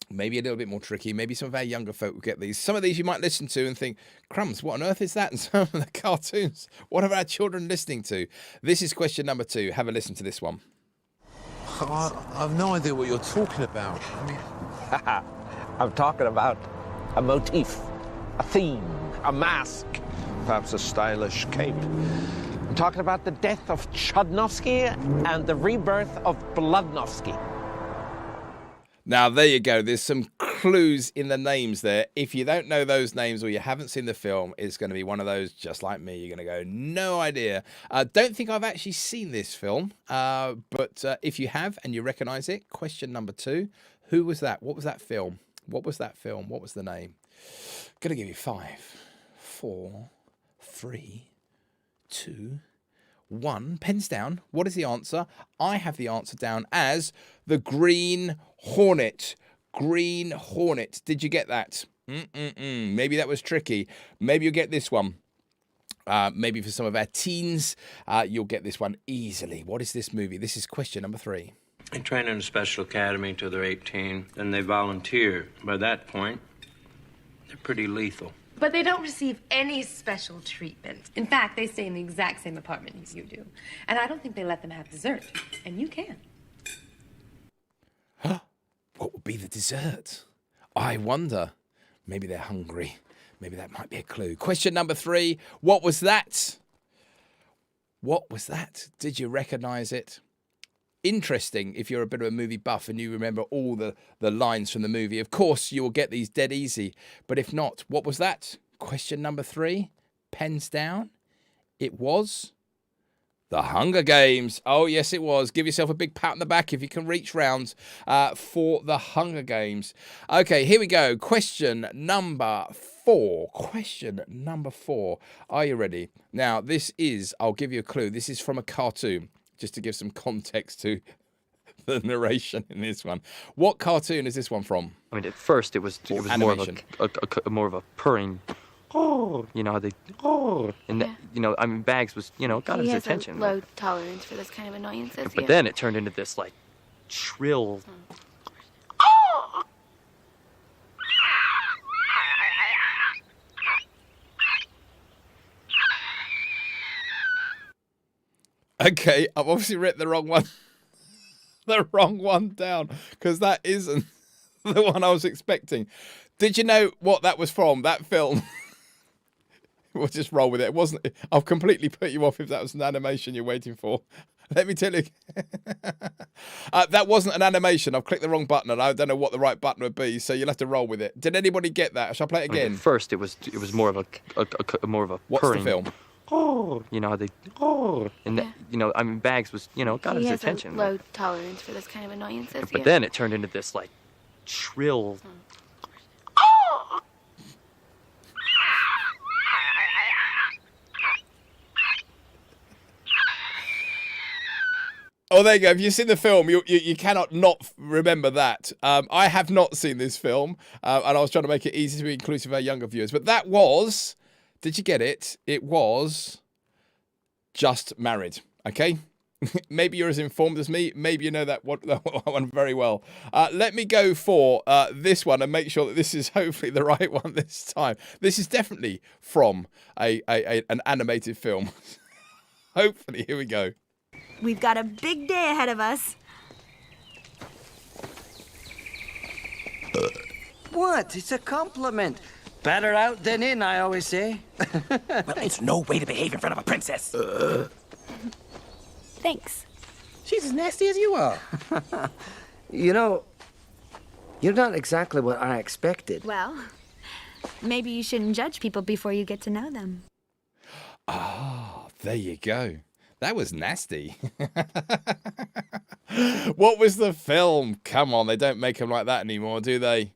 maybe a little bit more tricky. Maybe some of our younger folk will get these. Some of these you might listen to and think, crumbs, what on earth is that? And some of the cartoons, what are our children listening to? This is question number 2. Have a listen to this one. I've no idea what you're talking about. I mean... I'm talking about a motif, a theme, a mask, perhaps a stylish cape. I'm talking about the death of Chodnovsky and the rebirth of Bludnovsky. Now, there you go. There's some clues in the names there. If you don't know those names or you haven't seen the film, it's going to be one of those just like me. You're going to go, no idea. Don't think I've actually seen this film. But if you have and you recognise it, question number 2, who was that? What was that film? What was that film? What was the name? Going to give you 5, 4, 3, 2, 1. Pens down. What is the answer? I have the answer down as the Green Hornet. Green Hornet. Did you get that? Maybe that was tricky. Maybe you'll get this one. Maybe for some of our teens, you'll get this one easily. What is this movie? This is question number 3. They train in a special academy till they're 18. Then they volunteer. By that point, they're pretty lethal. But they don't receive any special treatment. In fact, they stay in the exact same apartment as you do. And I don't think they let them have dessert. And you can. What would be the dessert? I wonder. Maybe they're hungry. Maybe that might be a clue. Question number 3. What was that? What was that? Did you recognise it? Interesting if you're a bit of a movie buff and you remember all the lines from the movie. Of course, you will get these dead easy. But if not, what was that? Question number 3. Pens down. It was The Hunger Games. Oh, yes, it was. Give yourself a big pat on the back if you can reach round for The Hunger Games. Okay, here we go. Question number 4. Question number 4. Are you ready? Now, this is, I'll give you a clue. This is from a cartoon, just to give some context to the narration in this one. What cartoon is this one from? I mean, at first it was more of a purring. Oh, you know how they and that, you know, I mean, Bags was, you know, got his attention. He has a low tolerance for this kind of annoyances. But then it turned into this like shrill. Okay, I've obviously written the wrong one. The wrong one down, because that isn't the one I was expecting. Did you know what that was from, that film? We'll just roll with it. It wasn't. I've completely put you off if that was an animation you're waiting for. Let me tell you. That wasn't an animation. I've clicked the wrong button and I don't know what the right button would be, so you'll have to roll with it. Did anybody get that? Shall I play it again? I mean, at first it was more of a What's purring. the film? You know how they and that, you know, I mean, Bags was, you know, got his attention. He has a low tolerance for this kind of annoyances. But then it turned into this like shrill. Oh, there you go. If you've seen the film, you cannot not remember that. I have not seen this film, and I was trying to make it easy to be inclusive of our younger viewers. But that was, did you get it? It was Just Married. Okay? Maybe you're as informed as me. Maybe you know that one very well. Let me go for this one and make sure that this is hopefully the right one this time. This is definitely from an animated film. Hopefully, here we go. We've got a big day ahead of us. What? It's a compliment. Better out than in, I always say. Well, it's no way to behave in front of a princess. Thanks. She's as nasty as you are. You know, you're not exactly what I expected. Well, maybe you shouldn't judge people before you get to know them. Ah, there you go. That was nasty. What was the film? Come on, they don't make them like that anymore, do they?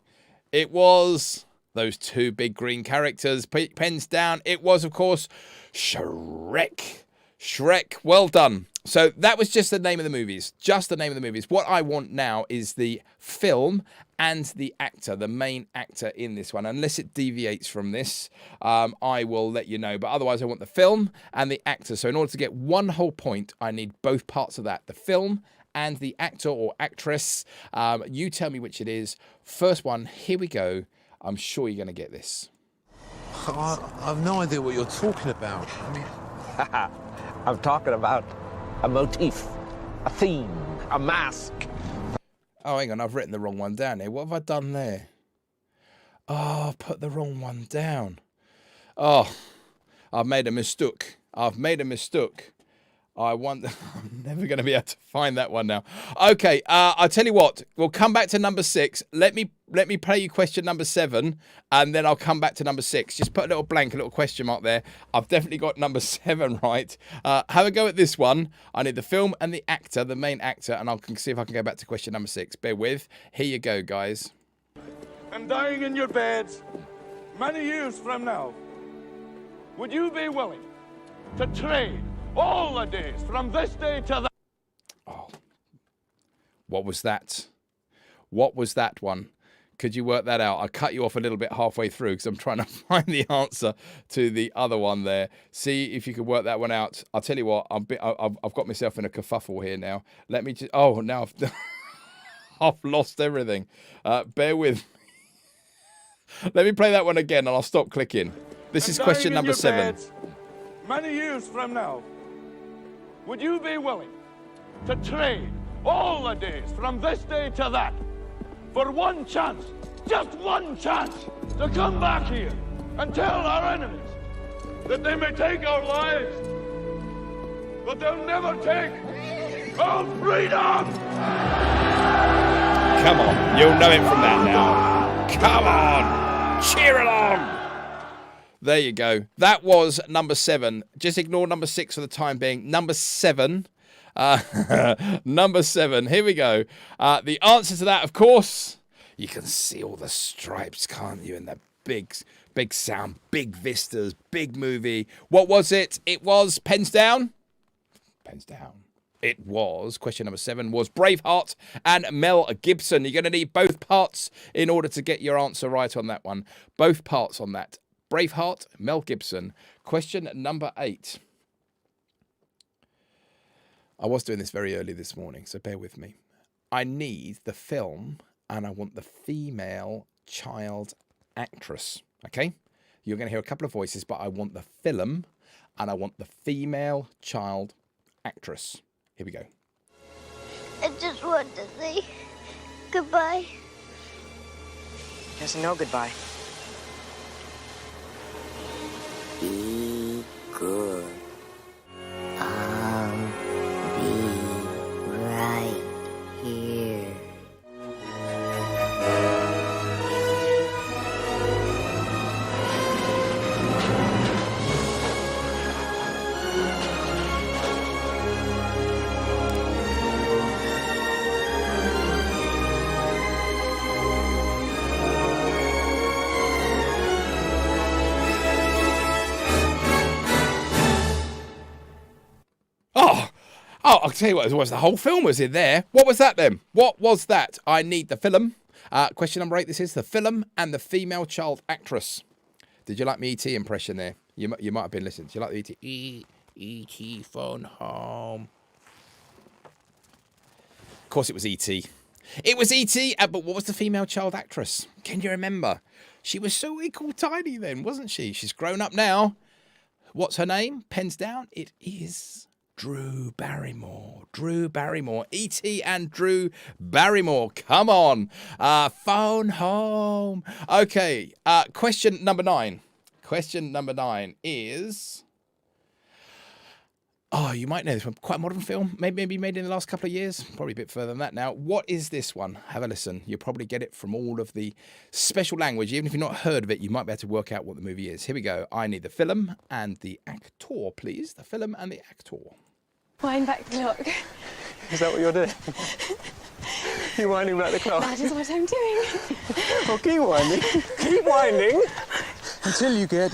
It was those two big green characters. Pens down. It was, of course, Shrek. Shrek. Well done. So that was just the name of the movies. Just the name of the movies. What I want now is the film and the actor, the main actor in this one. Unless it deviates from this, I will let you know. But otherwise, I want the film and the actor. So in order to get one whole point, I need both parts of that. The film and the actor or actress. You tell me which it is. First one, here we go. I'm sure you're going to get this. I've no idea what you're talking about. I mean... I'm talking about a motif, a theme, a mask. Oh, hang on, I've written the wrong one down here. What have I done there? Oh, I've put the wrong one down. Oh, I've made a mistake. I've made a mistake. I'm never going to be able to find that one now. Okay, I'll tell you what. We'll come back to number 6. Let me play you question number 7, and then I'll come back to number 6. Just put a little blank, a little question mark there. I've definitely got number 7 right. Have a go at this one. I need the film and the actor, the main actor, and I'll see if I can go back to question number 6. Bear with. Here you go, guys. And dying in your beds many years from now, would you be willing to trade all the days from this day to that? Oh, what was that? What was that one? Could you work that out? I cut you off a little bit halfway through because I'm trying to find the answer to the other one there. See if you could work that one out. I'll tell you what, I've got myself in a kerfuffle here now. Let me just... Oh, now I've lost everything. Bear with me. Let me play that one again and I'll stop clicking. This is question number 7. Many years from now, would you be willing to trade all the days from this day to that for one chance, just one chance, to come back here and tell our enemies that they may take our lives, but they'll never take our freedom? Come on, you'll know it from that now. Come on, cheer along. There you go. That was number 7. Just ignore number 6 for the time being. Number 7. Number 7. Here we go. The answer to that, of course, you can see all the stripes, can't you? And the big sound, big vistas, big movie. What was it? It was pens down. Pens down. It was, question number 7, was Braveheart and Mel Gibson. You're going to need both parts in order to get your answer right on that one. Both parts on that. Braveheart, Mel Gibson. Question number 8. I was doing this very early this morning, so bear with me. I need the film and I want the female child actress. Okay? You're going to hear a couple of voices, but I want the film and I want the female child actress. Here we go. I just want to say goodbye. Yes, no goodbye. Be good. I'll be right here. Oh, I'll tell you what, it was the whole film was in there. What was that then? What was that? I need the film. Question number 8, this is the film and the female child actress. Did you like my E.T. impression there? You might have been listening. Do you like the E.T.? E.T. phone home. Of course it was E.T. It was E.T., but what was the female child actress? Can you remember? She was so equal tiny then, wasn't she? She's grown up now. What's her name? Pens down. It is Drew Barrymore. Drew Barrymore. E.T. and Drew Barrymore. Come on. Phone home. Okay. Question number 9. Question number 9 is... Oh, you might know this one. Quite a modern film. Maybe made in the last couple of years. Probably a bit further than that now. What is this one? Have a listen. You'll probably get it from all of the special language. Even if you've not heard of it, you might be able to work out what the movie is. Here we go. I need the film and the actor, please. The film and the actor. Wind back the clock. Is that what you're doing? You're winding back the clock? That is what I'm doing. Well, keep winding. Keep winding. Until you get...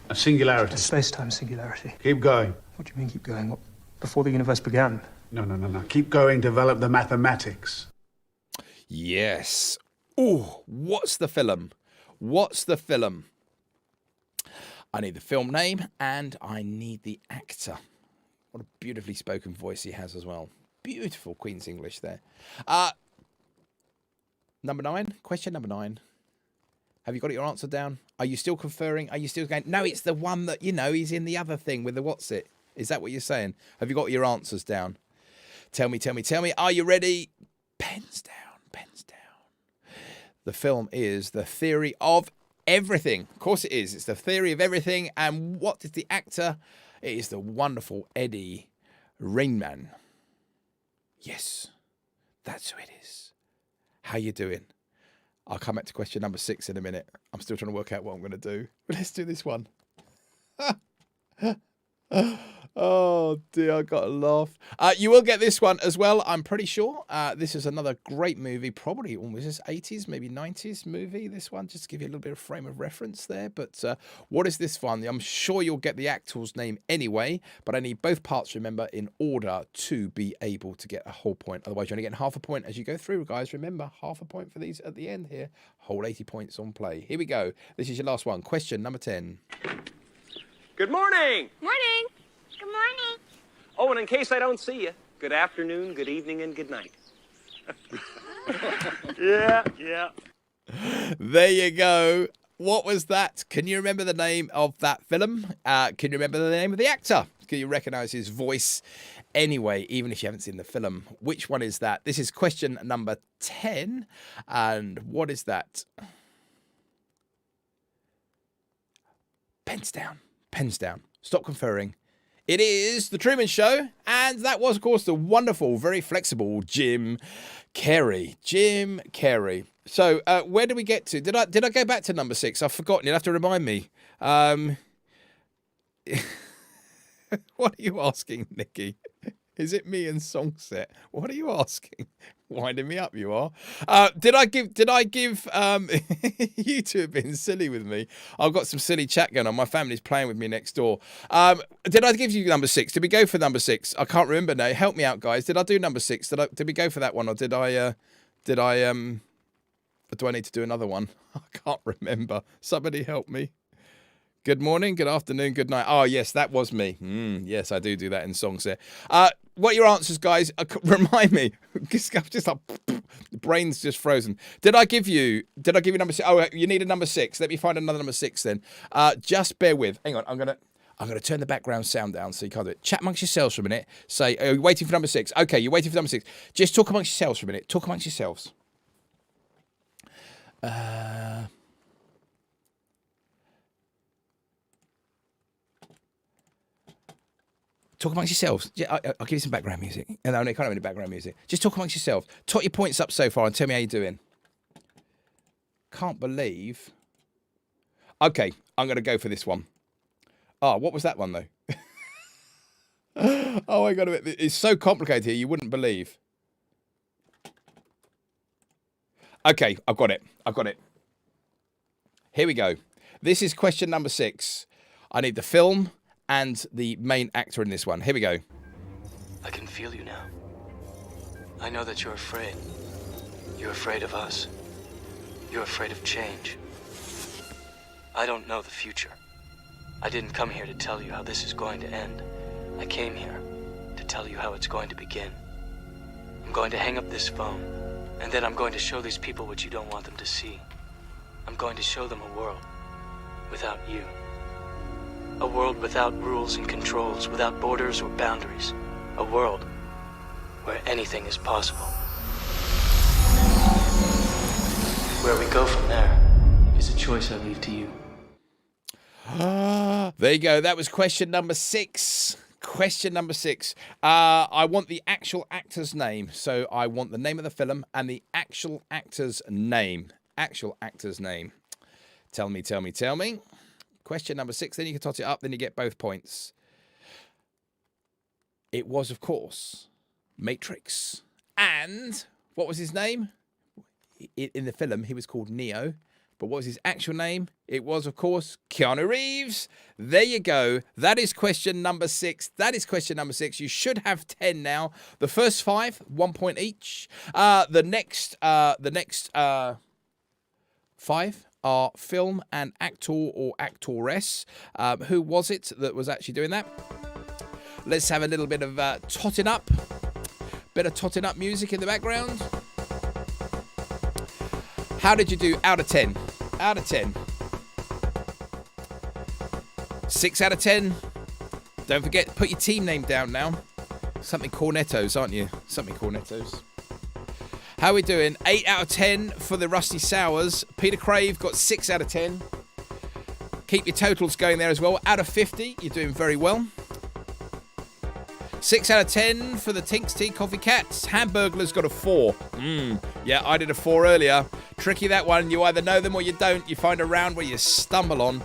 A singularity. A space-time singularity. Keep going. What do you mean keep going? What, before the universe began? No. Keep going, develop the mathematics. Yes. Ooh, what's the film? What's the film? I need the film name and I need the actor. What a beautifully spoken voice he has as well. Beautiful Queen's English there. Number 9. Question number 9. Have you got your answer down? Are you still conferring? Are you still going, no, it's the one that, he's in the other thing with the what's it? Is that what you're saying? Have you got your answers down? Tell me. Are you ready? Pens down. The film is The Theory of Everything. Of course it is. It's The Theory of Everything. And what is the actor? It is the wonderful Eddie Rainman. Yes, that's who it is. How you doing? I'll come back to question number 6 in a minute. I'm still trying to work out what I'm going to do. But let's do this one. Oh, dear, I got to laugh. You will get this one as well, I'm pretty sure. This is another great movie, probably almost 80s, maybe 90s movie, this one, just to give you a little bit of frame of reference there. But what is this one? I'm sure you'll get the actor's name anyway, but I need both parts, remember, in order to be able to get a whole point. Otherwise, you're only getting half a point as you go through, guys. Remember, half a point for these at the end here. Whole 80 points on play. Here we go. This is your last one. Question number 10. Good morning. Morning. Good morning. Oh, and in case I don't see you, good afternoon, good evening, and good night. Yeah. There you go. What was that? Can you remember the name of that film? Can you remember the name of the actor? Can you recognise his voice anyway, even if you haven't seen the film? Which one is that? This is question number 10. And what is that? Pens down. Stop conferring. It is The Truman Show, and that was, of course, the wonderful, very flexible Jim Carrey. So, where did we get to? Did I go back to number 6? I've forgotten. You'll have to remind me. What are you asking, Nikki? Is it me and Songset? What are you asking? Winding me up, you are. Did I give you two have been silly with me. I've got some silly chat going on. My family's playing with me next door. Did I give you number 6? Did we go for number 6? I can't remember now. Help me out, guys. Did I do number 6? Did we go for that one, or do I need to do another one? I can't remember. Somebody help me. Good morning, good afternoon, good night. Oh, yes, that was me. Yes, I do that in songs there. What are your answers, guys? Remind me. Just like, the brain's just frozen. Did I give you number 6? Oh, you need a number 6. Let me find another number 6 then. Just bear with. Hang on, I'm gonna turn the background sound down so you can't do it. Chat amongst yourselves for a minute. Say, are you waiting for number 6? Okay, you're waiting for number 6. Just talk amongst yourselves for a minute. Talk amongst yourselves. Talk amongst yourselves. Yeah, I'll give you some background music. No, I can't have any background music. Just talk amongst yourselves. Tot your points up so far and tell me how you're doing. Can't believe. Okay, I'm going to go for this one. Oh, what was that one, though? Oh, my God. It's so complicated here, you wouldn't believe. Okay, I've got it. Here we go. This is question number 6. I need the film and the main actor in this one. Here we go. I can feel you now. I know that you're afraid. You're afraid of us. You're afraid of change. I don't know the future. I didn't come here to tell you how this is going to end. I came here to tell you how it's going to begin. I'm going to hang up this phone, and then I'm going to show these people what you don't want them to see. I'm going to show them a world without you. A world without rules and controls, without borders or boundaries. A world where anything is possible. Where we go from there is a choice I leave to you. There you go. That was question number 6. Question number 6. I want the actual actor's name. So I want the name of the film and the actual actor's name. Actual actor's name. Tell me. Question number 6. Then you can tot it up. Then you get both points. It was, of course, Matrix. And what was his name? In the film, he was called Neo. But what was his actual name? It was, of course, Keanu Reeves. There you go. That is question number 6. You should have 10 now. The first 5, 1 point each. The next 5 are film and actor or actress. Who was it that was actually doing that? Let's have a little bit of totting up. Bit of totting up music in the background. How did you do out of 10? Out of 10. 6 out of 10. Don't forget, put your team name down now. Something Cornettos, aren't you? Something Cornettos. How are we doing? 8 out of 10 for the Rusty Sours. Peter Crave got 6 out of 10. Keep your totals going there as well. Out of 50, you're doing very well. 6 out of 10 for the Tinks Tea Coffee Cats. Hamburglar's got a 4. Yeah, I did a 4 earlier. Tricky, that one. You either know them or you don't. You find a round where you stumble on.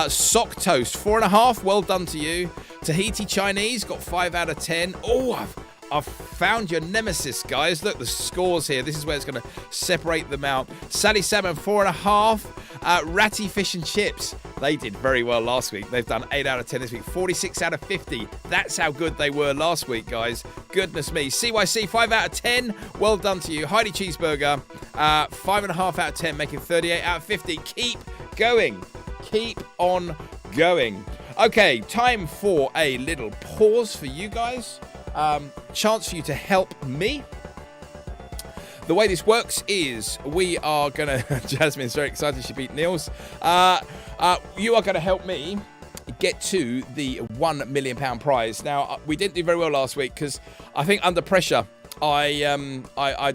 Sock Toast, 4.5. Well done to you. Tahiti Chinese got 5 out of 10. Oh, I've found your nemesis, guys. Look, the scores here. This is where it's going to separate them out. Sally Salmon, 4.5. Ratty Fish and Chips. They did very well last week. They've done 8 out of 10 this week. 46 out of 50. That's how good they were last week, guys. Goodness me. CYC, 5 out of 10. Well done to you. Heidi Cheeseburger, 5.5 out of 10, making 38 out of 50. Keep going. Keep on going. Okay, time for a little pause for you guys. Chance for you to help me. The way this works is we are going to... Jasmine's very excited she beat Niels. You are going to help me get to the £1 million prize. Now, we didn't do very well last week because I think under pressure, I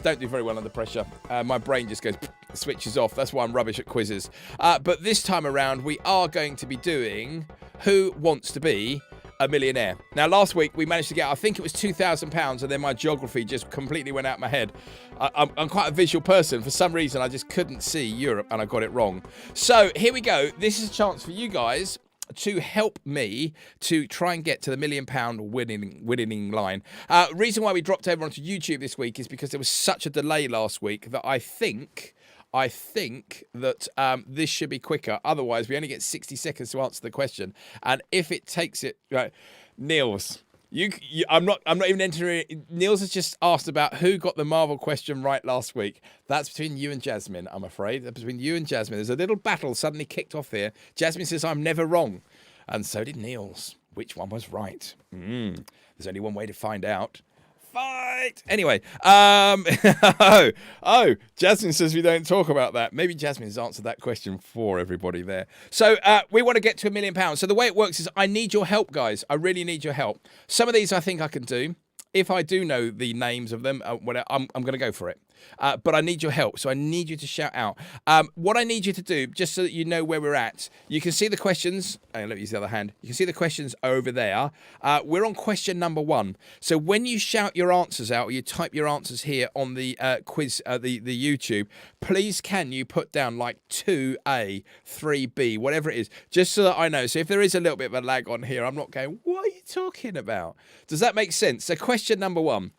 don't do very well under pressure. My brain just goes... switches off. That's why I'm rubbish at quizzes. But this time around, we are going to be doing Who Wants to Be a Millionaire. Now, last week we managed to get, I think it was £2,000, and then my geography just completely went out my head. I'm quite a visual person. For some reason, I just couldn't see Europe, and I got it wrong. So here we go. This is a chance for you guys to help me to try and get to the £1 million winning line. Reason why we dropped over onto YouTube this week is because there was such a delay last week that I think that this should be quicker. Otherwise, we only get 60 seconds to answer the question. And if it takes it... Right, Niels, I'm not even entering... Niels has just asked about who got the Marvel question right last week. That's between you and Jasmine, I'm afraid. That's between you and Jasmine. There's a little battle suddenly kicked off here. Jasmine says, I'm never wrong. And so did Niels. Which one was right? There's only one way to find out. Fight! Anyway, Jasmine says we don't talk about that. Maybe Jasmine's answered that question for everybody there. So we want to get to £1 million. So the way it works is I need your help, guys. I really need your help. Some of these I think I can do. If I do know the names of them, I'm going to go for it. But I need your help, so I need you to shout out. What I need you to do, just so that you know where we're at, you can see the questions. Let me use the other hand. You can see the questions over there. We're on question number 1. So when you shout your answers out, or you type your answers here on the quiz, the YouTube, please can you put down like 2A, 3B, whatever it is, just so that I know. So if there is a little bit of a lag on here, I'm not going, what are you talking about? Does that make sense? So question number 1.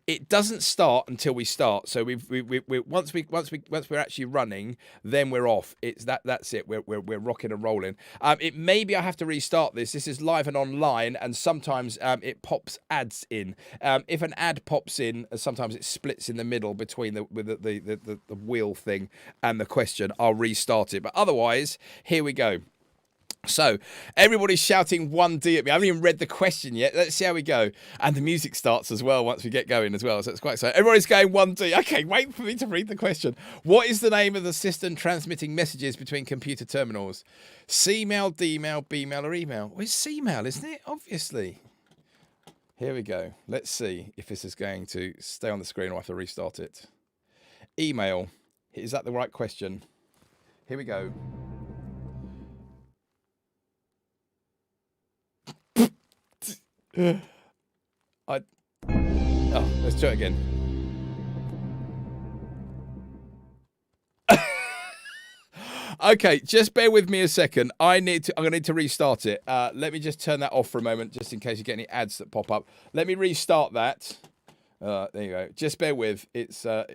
It doesn't start until we start. So once we're actually running, then we're off. That's it. We're rocking and rolling. It maybe I have to restart this. This is live and online, and sometimes it pops ads in. If an ad pops in, sometimes it splits in the middle between the wheel thing and the question. I'll restart it. But otherwise, here we go. So, everybody's shouting 1D at me. I haven't even read the question yet. Let's see how we go. And the music starts as well once we get going as well. So, it's quite exciting. Everybody's going 1D. Okay, wait for me to read the question. What is the name of the system transmitting messages between computer terminals? C-mail, D-mail, B-mail, or email? Well, it's C-mail, isn't it? Obviously. Here we go. Let's see if this is going to stay on the screen or I have to restart it. Email. Is that the right question? Here we go. Let's try it again. Okay, just bear with me a second. I'm gonna need to restart it. Let me just turn that off for a moment, just in case you get any ads that pop up. Let me restart that. There you go. Just bear with. It's a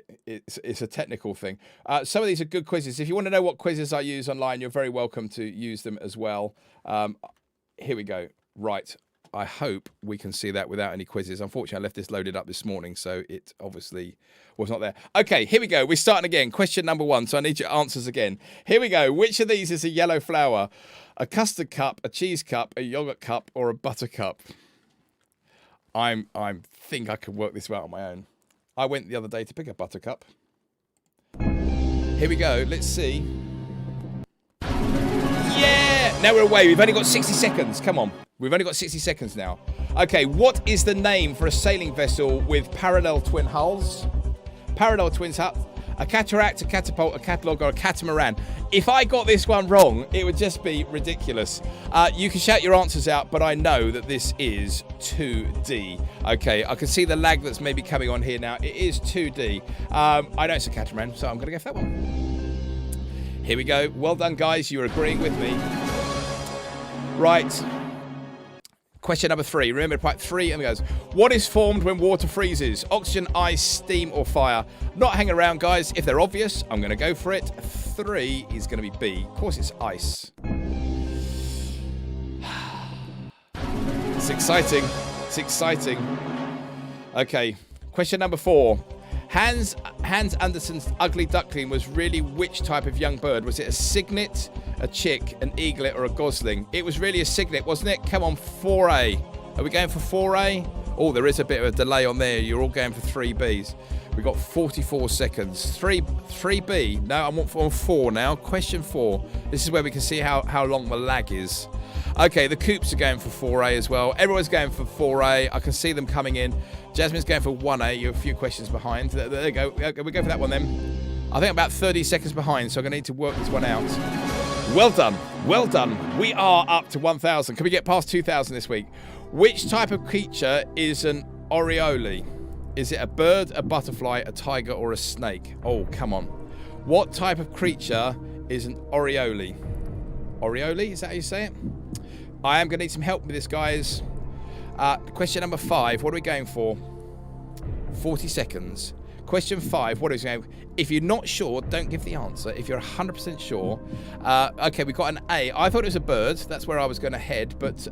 technical thing. Some of these are good quizzes. If you want to know what quizzes I use online, you're very welcome to use them as well. Here we go. Right. I hope we can see that without any quizzes. Unfortunately, I left this loaded up this morning, so it obviously was not there. Okay, here we go. We're starting again. Question number 1, so I need your answers again. Here we go. Which of these is a yellow flower? A custard cup, a cheese cup, a yogurt cup, or a butter cup? I think I could work this out on my own. I went the other day to pick a butter cup. Here we go. Let's see. Yeah! Now we're away. We've only got 60 seconds. Come on. We've only got 60 seconds now. Okay, what is the name for a sailing vessel with parallel twin hulls? Parallel twin hulls. A cataract, a catapult, a catalogue, or a catamaran. If I got this one wrong, it would just be ridiculous. You can shout your answers out, but I know that this is 2D. Okay, I can see the lag that's maybe coming on here now. It is 2D. I know it's a catamaran, so I'm going to go for that one. Here we go. Well done, guys. You're agreeing with me. Right. Question number 3. Remember, part 3 and it goes. What is formed when water freezes? Oxygen, ice, steam, or fire? Not hang around, guys. If they're obvious, I'm going to go for it. 3 is going to be B. Of course, it's ice. It's exciting. It's exciting. Okay. Question number 4. Hans Andersen's Ugly Duckling was really which type of young bird? Was it a cygnet, a chick, an eaglet, or a gosling? It was really a cygnet, wasn't it? Come on, 4A. Are we going for 4A? Oh, there is a bit of a delay on there. You're all going for 3Bs. We've got 44 seconds. 3B. No, I'm on 4 now. Question 4. This is where we can see how long the lag is. Okay, the Coops are going for 4A as well. Everyone's going for 4A. I can see them coming in. Jasmine's going for 1A. You're a few questions behind. There you go. We go for that one then. I think about 30 seconds behind, so I'm going to need to work this one out. Well done. Well done. We are up to 1,000. Can we get past 2,000 this week? Which type of creature is an Oriole? Is it a bird, a butterfly, a tiger, or a snake? Oh, come on. What type of creature is an Oriole? Oriole? Is that how you say it? I am going to need some help with this, guys. Question number 5. What are we going for? 40 seconds. Question 5. What is it going for? If you're not sure, don't give the answer. If you're 100% sure. Okay, we got an A. I thought it was a bird. That's where I was going to head. But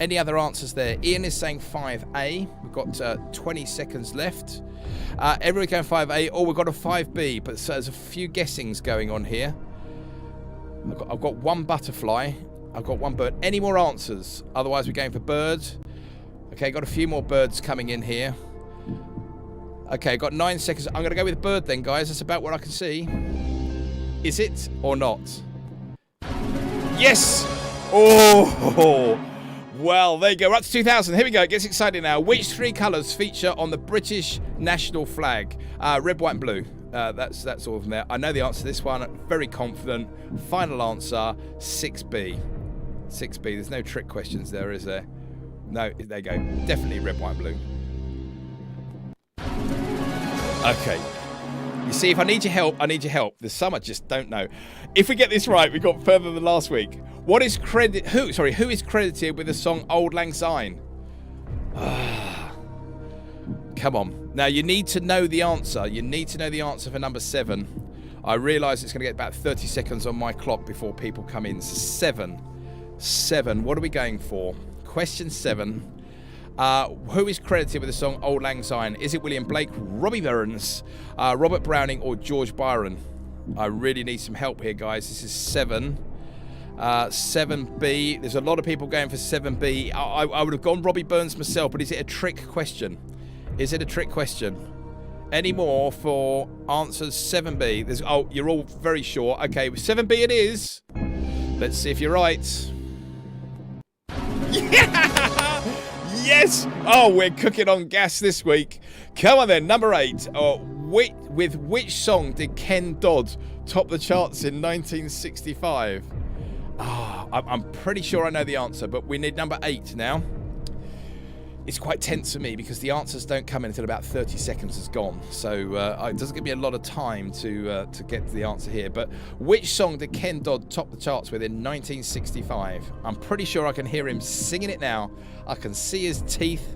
any other answers there? Ian is saying 5A. We've got 20 seconds left. Everyone going 5A. Oh, we've got a 5B. But so there's a few guessings going on here. I've got one butterfly. I've got one bird. Any more answers? Otherwise, we're going for birds. Okay, got a few more birds coming in here. Okay, got 9 seconds. I'm going to go with bird then, guys. That's about what I can see. Is it or not? Yes! Oh! Well, there you go. We're up to 2,000. Here we go. It gets exciting now. Which 3 colours feature on the British national flag? Red, white, and blue. That's all from there. I know the answer to this one. Very confident. Final answer, 6B. 6B. There's no trick questions there, is there? No, there you go. Definitely red, white, and blue. Okay. You see, if I need your help, I need your help. There's some I just don't know. If we get this right, we got further than last week. Who is credited with the song Auld Lang Syne? Come Come on. Now, you need to know the answer. You need to know the answer for number 7. I realise it's going to get about 30 seconds on my clock before people come in. So 7. 7. What are we going for? Question 7. Who is credited with the song Auld Lang Syne? Is it William Blake, Robbie Burns, Robert Browning, or George Byron? I really need some help here, guys. This is 7. 7B. There's a lot of people going for 7B. I would have gone Robbie Burns myself, but is it a trick question? Is it a trick question? Any more for answers 7B? Oh, you're all very sure. Okay, 7B it is. Let's see if you're right. Yeah! Yes! Oh, we're cooking on gas this week. Come on then, number 8. With which song did Ken Dodd top the charts in 1965? I'm pretty sure I know the answer, but we need number 8 now. It's quite tense for me because the answers don't come in until about 30 seconds has gone. So it doesn't give me a lot of time to get to the answer here. But which song did Ken Dodd top the charts with in 1965? I'm pretty sure I can hear him singing it now. I can see his teeth.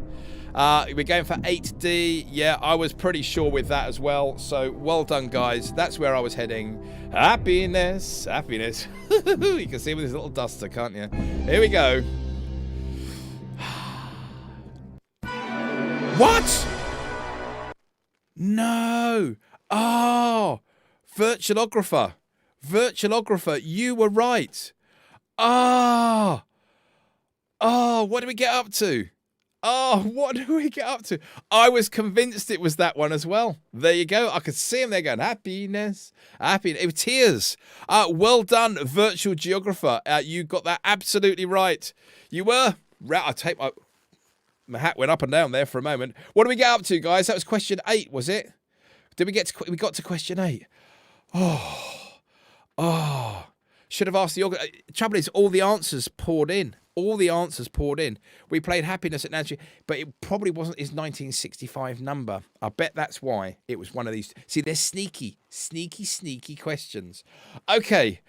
We're going for 8D. Yeah, I was pretty sure with that as well. So well done, guys. That's where I was heading. Happiness. Happiness. You can see with his little duster, can't you? Here we go. What? No. Oh, virtualographer. Virtualographer. You were right. Oh, what did we get up to? Oh, what did we get up to? I was convinced it was that one as well. There you go. I could see him there going, happiness, happiness. It was tears. Well done, virtual geographer. You got that absolutely right. You were. I'll take my hat went up and down there for a moment. What did we get up to, guys? That was question 8, was it? Did we get to? We got to question 8. Oh. Should have asked the trouble is all the answers poured in. All the answers poured in. We played Happiness at Nancy, but it probably wasn't his 1965 number. I bet that's why it was one of these. See, they're sneaky questions. Okay.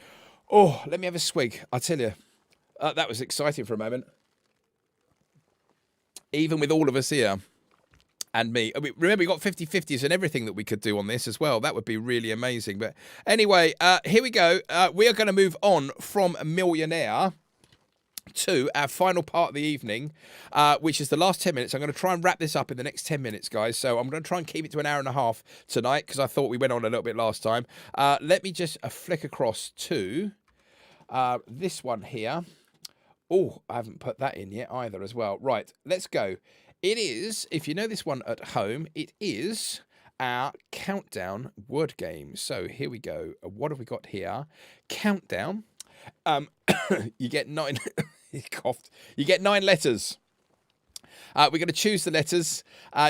Oh, let me have a swig. I tell you, that was exciting for a moment. Even with all of us here and me. Remember, we got 50-50s and everything that we could do on this as well. That would be really amazing. But anyway, here we go. We are going to move on from Millionaire to our final part of the evening, which is the last 10 minutes. I'm going to try and wrap this up in the next 10 minutes, guys. So I'm going to try and keep it to an hour and a half tonight because I thought we went on a little bit last time. Let me just flick across to this one here. Oh, I haven't put that in yet either as well. Right, let's go. It is, if you know this one at home, it is our countdown word game. So here we go. What have we got here? Countdown. You get 9. He coughed. You get 9 letters. We're going to choose the letters.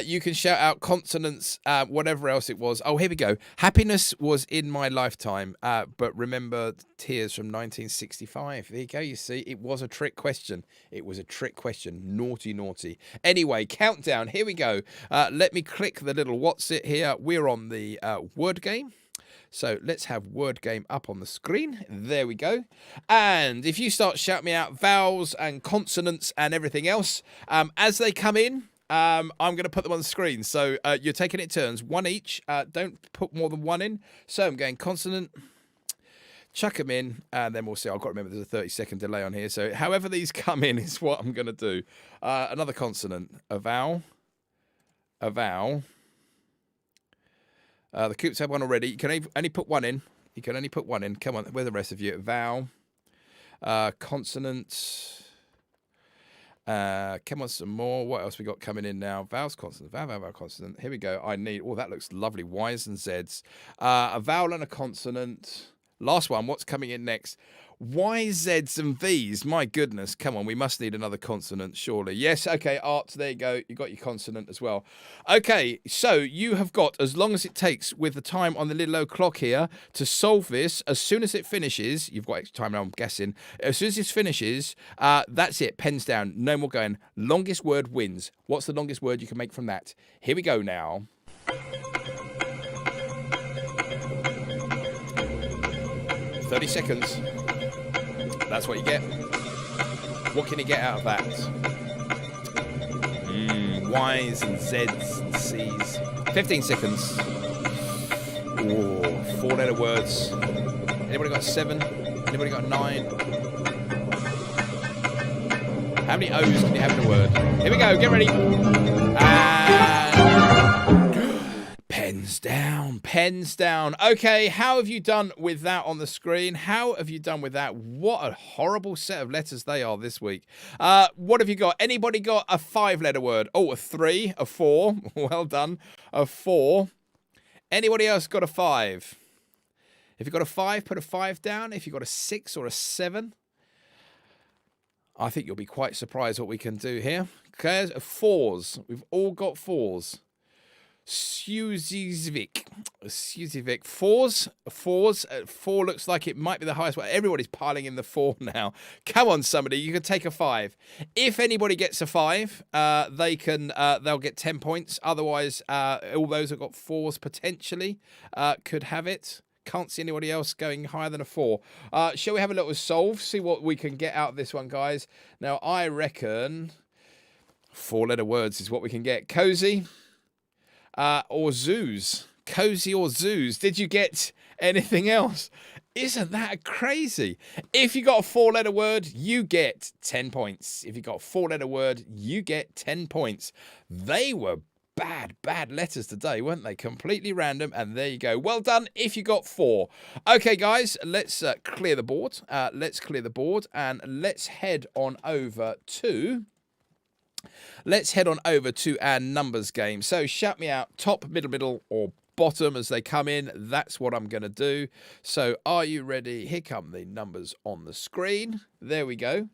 You can shout out consonants, whatever else it was. Oh, here we go. Happiness was in my lifetime, but remember tears from 1965. There you go. You see, it was a trick question. It was a trick question. Naughty, naughty. Anyway, countdown. Here we go. Let me click the little what's it here. We're on the word game. So let's have word game up on the screen. There we go. And if you start shouting me out vowels and consonants and everything else, as they come in, I'm going to put them on the screen. So you're taking it turns, one each. Don't put more than one in. So I'm going consonant, chuck them in, and then we'll see. I've got to remember there's a 30-second delay on here. So however these come in is what I'm going to do. Another consonant, a vowel, a vowel. The Coops have one already. You can only put one in. You can only put one in. Come on, where are the rest of you? Vowel, consonant. Come on, some more. What else we got coming in now? Vowels, consonant, vowel, consonant. Here we go. I need. Oh, that looks lovely. Y's and Z's. A vowel and a consonant. Last one. What's coming in next? Y, Z's and V's. My goodness. Come on. We must need another consonant, surely. Yes. Okay. Art. There you go. You got your consonant as well. Okay. So you have got as long as it takes with the time on the little old clock here to solve this. As soon as it finishes, you've got extra time now, I'm guessing. As soon as this finishes, that's it. Pens down. No more going. Longest word wins. What's the longest word you can make from that? Here we go now. 30 seconds. That's what you get. What can you get out of that? Y's and Z's and C's. 15 seconds. Ooh, 4-letter words. Anybody got 7? Anybody got 9? How many O's can you have in a word? Here we go. Get ready. Pens down. Pens down. Okay, how have you done with that on the screen? How have you done with that? What a horrible set of letters they are this week. What have you got? Anybody got a 5-letter word? Oh, a 3, a 4. Well done. A 4. Anybody else got a 5? If you've got a 5, put a 5 down. If you've got a 6 or a 7, I think you'll be quite surprised what we can do here. Okay, 4s. We've all got 4s. Susivik. 4s. 4 looks like it might be the highest one. Everybody's piling in the 4 now. Come on, somebody. You can take a 5. If anybody gets a 5, they'll get 10 points. Otherwise, all those who've got 4s potentially could have it. Can't see anybody else going higher than a 4. Shall we have a little solve? See what we can get out of this one, guys. Now, I reckon 4-letter words is what we can get. Cozy. Or zoos. Cozy or zoos. Did you get anything else? Isn't that crazy? If you got a 4-letter word, you get 10 points. If you got a 4-letter word, you get 10 points. They were bad letters today, weren't they? Completely random, and there you go. Well done if you got 4. Okay, guys, let's clear the board. Let's clear the board, and let's head on over to... Let's head on over to our numbers game. So shout me out, top, middle, or bottom as they come in. That's what I'm going to do. So are you ready? Here come the numbers on the screen. There we go.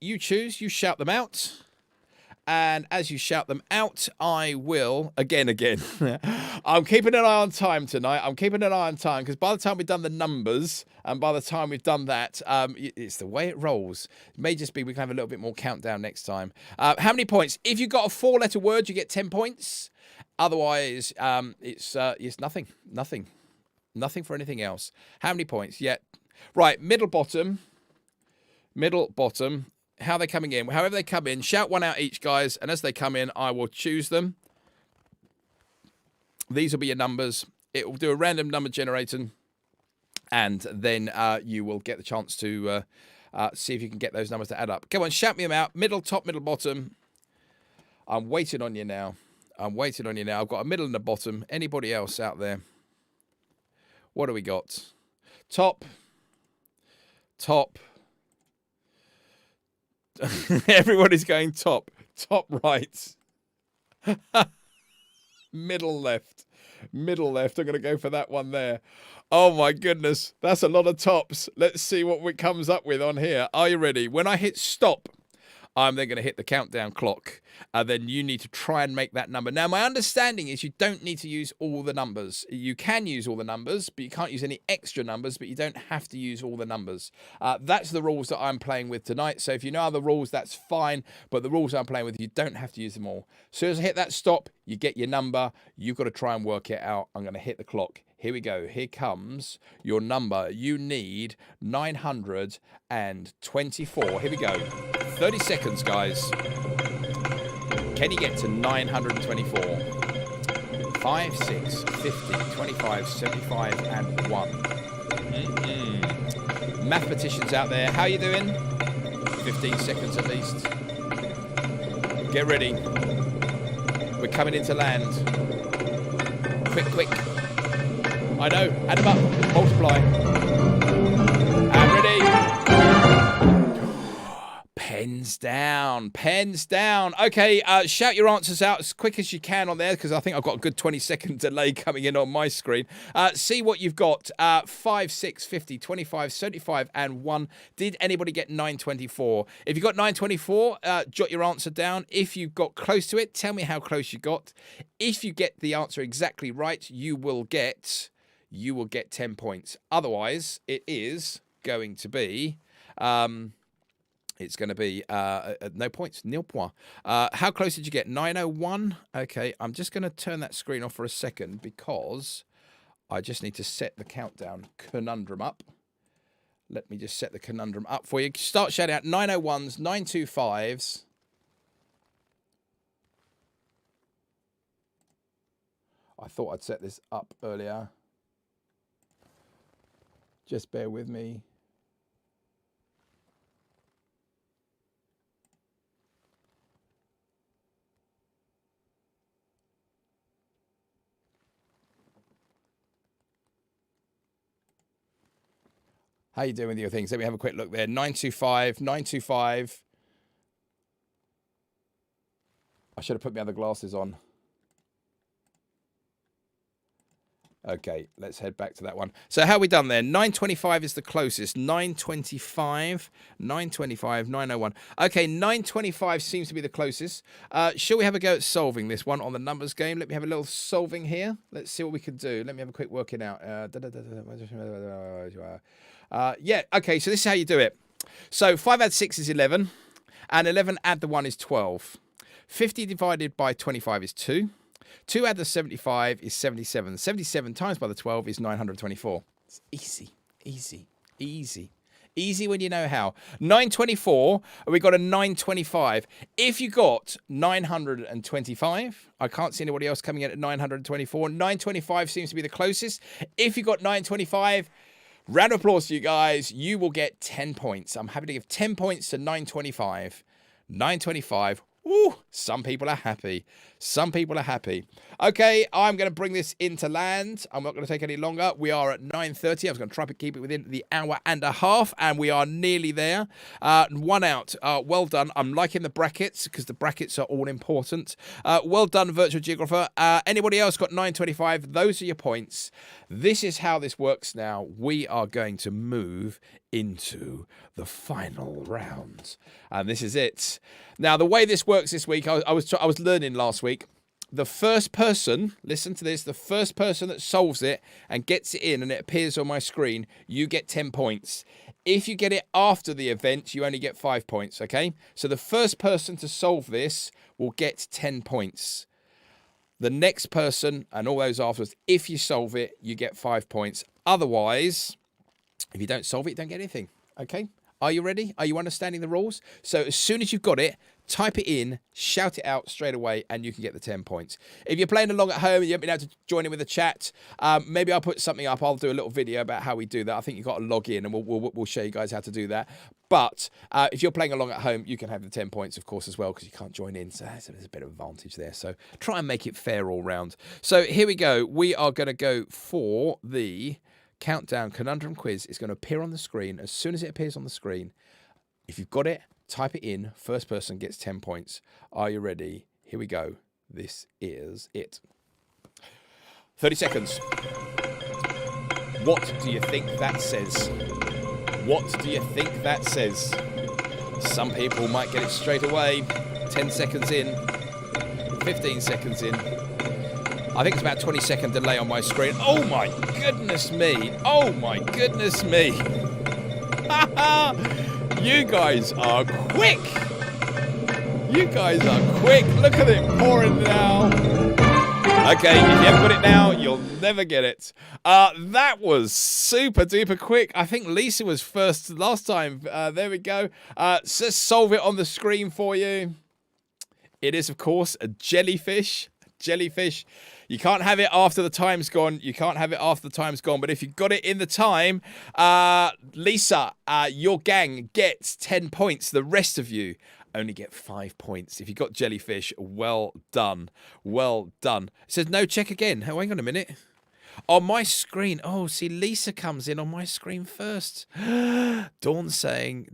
You choose, you shout them out. And as you shout them out, I will, again, I'm keeping an eye on time tonight. I'm keeping an eye on time because by the time we've done the numbers and by the time we've done that, it's the way it rolls. It may just be we can have a little bit more countdown next time. How many points? If you've got a 4-letter word, you get 10 points. Otherwise, it's nothing. Nothing for anything else. How many points? Yeah. Right, middle, bottom. How are they coming in? However they come in, shout one out each, guys. And as they come in, I will choose them. These will be your numbers. It will do a random number generator. And then you will get the chance to see if you can get those numbers to add up. Come on, shout me them out. Middle, top, middle, bottom. I'm waiting on you now. I've got a middle and a bottom. Anybody else out there? What do we got? Top. Everybody's going top right. Middle left. I'm going to go for that one there. Oh my goodness, that's a lot of tops. Let's see what it comes up with on here. Are you ready? When I hit stop, I'm then going to hit the countdown clock. Then you need to try and make that number. Now, my understanding is you don't need to use all the numbers. You can use all the numbers, but you can't use any extra numbers, but you don't have to use all the numbers. That's the rules that I'm playing with tonight. So if you know other rules, that's fine. But the rules I'm playing with, you don't have to use them all. As soon as I hit that stop, you get your number. You've got to try and work it out. I'm going to hit the clock. Here we go. Here comes your number. You need 924. Here we go. 30 seconds, guys. Can you get to 924? 5, 6, 50, 25, 75, and 1. Mathematicians out there, how you doing? 15 seconds at least. Get ready. We're coming into land. Quick. I know. Add them up. Multiply. And ready. Pens down. Okay, shout your answers out as quick as you can on there because I think I've got a good 20-second delay coming in on my screen. See what you've got. 5, 6, 50, 25, 75, and 1. Did anybody get 924? If you got 924, jot your answer down. If you got close to it, tell me how close you got. If you get the answer exactly right, you will get 10 points. Otherwise, it is going to be... It's going to be no points, nil point. How close did you get? 901? Okay, I'm just going to turn that screen off for a second because I just need to set the countdown conundrum up. Let me just set the conundrum up for you. Start shouting out 901s, 925s. I thought I'd set this up earlier. Just bear with me. How you doing with your things? Let me have a quick look there. 925, 925. I should have put my other glasses on. Okay, let's head back to that one. So how we done there? 925 is the closest. 925, 925, 901. Okay, 925 seems to be the closest. Shall we have a go at solving this one on the numbers game? Let me have a little solving here. Let's see what we can do. Let me have a quick working out. Yeah, okay, so this is how you do it. So 5 add 6 is 11, and 11 add the 1 is 12. 50 divided by 25 is 2. 2 add the 75 is 77. 77 times by the 12 is 924. It's easy, easy, easy. Easy when you know how. 924, we got a 925. If you got 925, I can't see anybody else coming in at 924. 925 seems to be the closest. If you got 925, round of applause to you guys. You will get 10 points. I'm happy to give 10 points to 925. 925. Ooh, some people are happy. Some people are happy. Okay, I'm going to bring this into land. I'm not going to take any longer. We are at 9:30. I was going to try to keep it within the hour and a half, and we are nearly there. 1 out. Well done. I'm liking the brackets because the brackets are all important. Well done, Virtual Geographer. Anybody else got 925? Those are your points. This is how this works now. We are going to move into the final round. And this is it. Now, the way this works this week, I was learning last week. The first person, listen to this, the first person that solves it and gets it in and it appears on my screen, you get 10 points. If you get it after the event, you only get 5 points, okay? So the first person to solve this will get 10 points. The next person and all those afterwards, if you solve it, you get 5 points. Otherwise, if you don't solve it, you don't get anything, okay? Are you ready? Are you understanding the rules? So as soon as you've got it, type it in, shout it out straight away, and you can get the 10 points. If you're playing along at home and you haven't been able to join in with the chat, maybe I'll put something up. I'll do a little video about how we do that. I think you've got to log in, and we'll show you guys how to do that. But if you're playing along at home, you can have the 10 points, of course, as well, because you can't join in. So there's a bit of advantage there. So try and make it fair all round. So here we go. We are going to go for the countdown conundrum quiz. It's going to appear on the screen. As soon as it appears on the screen, if you've got it, type it in. First person gets 10 points. Are you ready? Here we go. This is it. 30 seconds. What do you think that says? What do you think that says? Some people might get it straight away. 10 seconds in. 15 seconds in. I think it's about 20-second delay on my screen. Oh my goodness me. Oh my goodness me. You guys are quick. You guys are quick. Look at it pouring now. Okay, if you haven't got it now, you'll never get it. That was super duper quick. I think Lisa was first last time. There we go. So solve it on the screen for you. It is, of course, a jellyfish. Jellyfish. You can't have it after the time's gone. You can't have it after the time's gone. But if you got it in the time, Lisa, your gang gets 10 points. The rest of you only get 5 points. If you got jellyfish, well done. Well done. It says no, check again. Oh, hang on a minute. On my screen. Oh, see, Lisa comes in on my screen first. Dawn's saying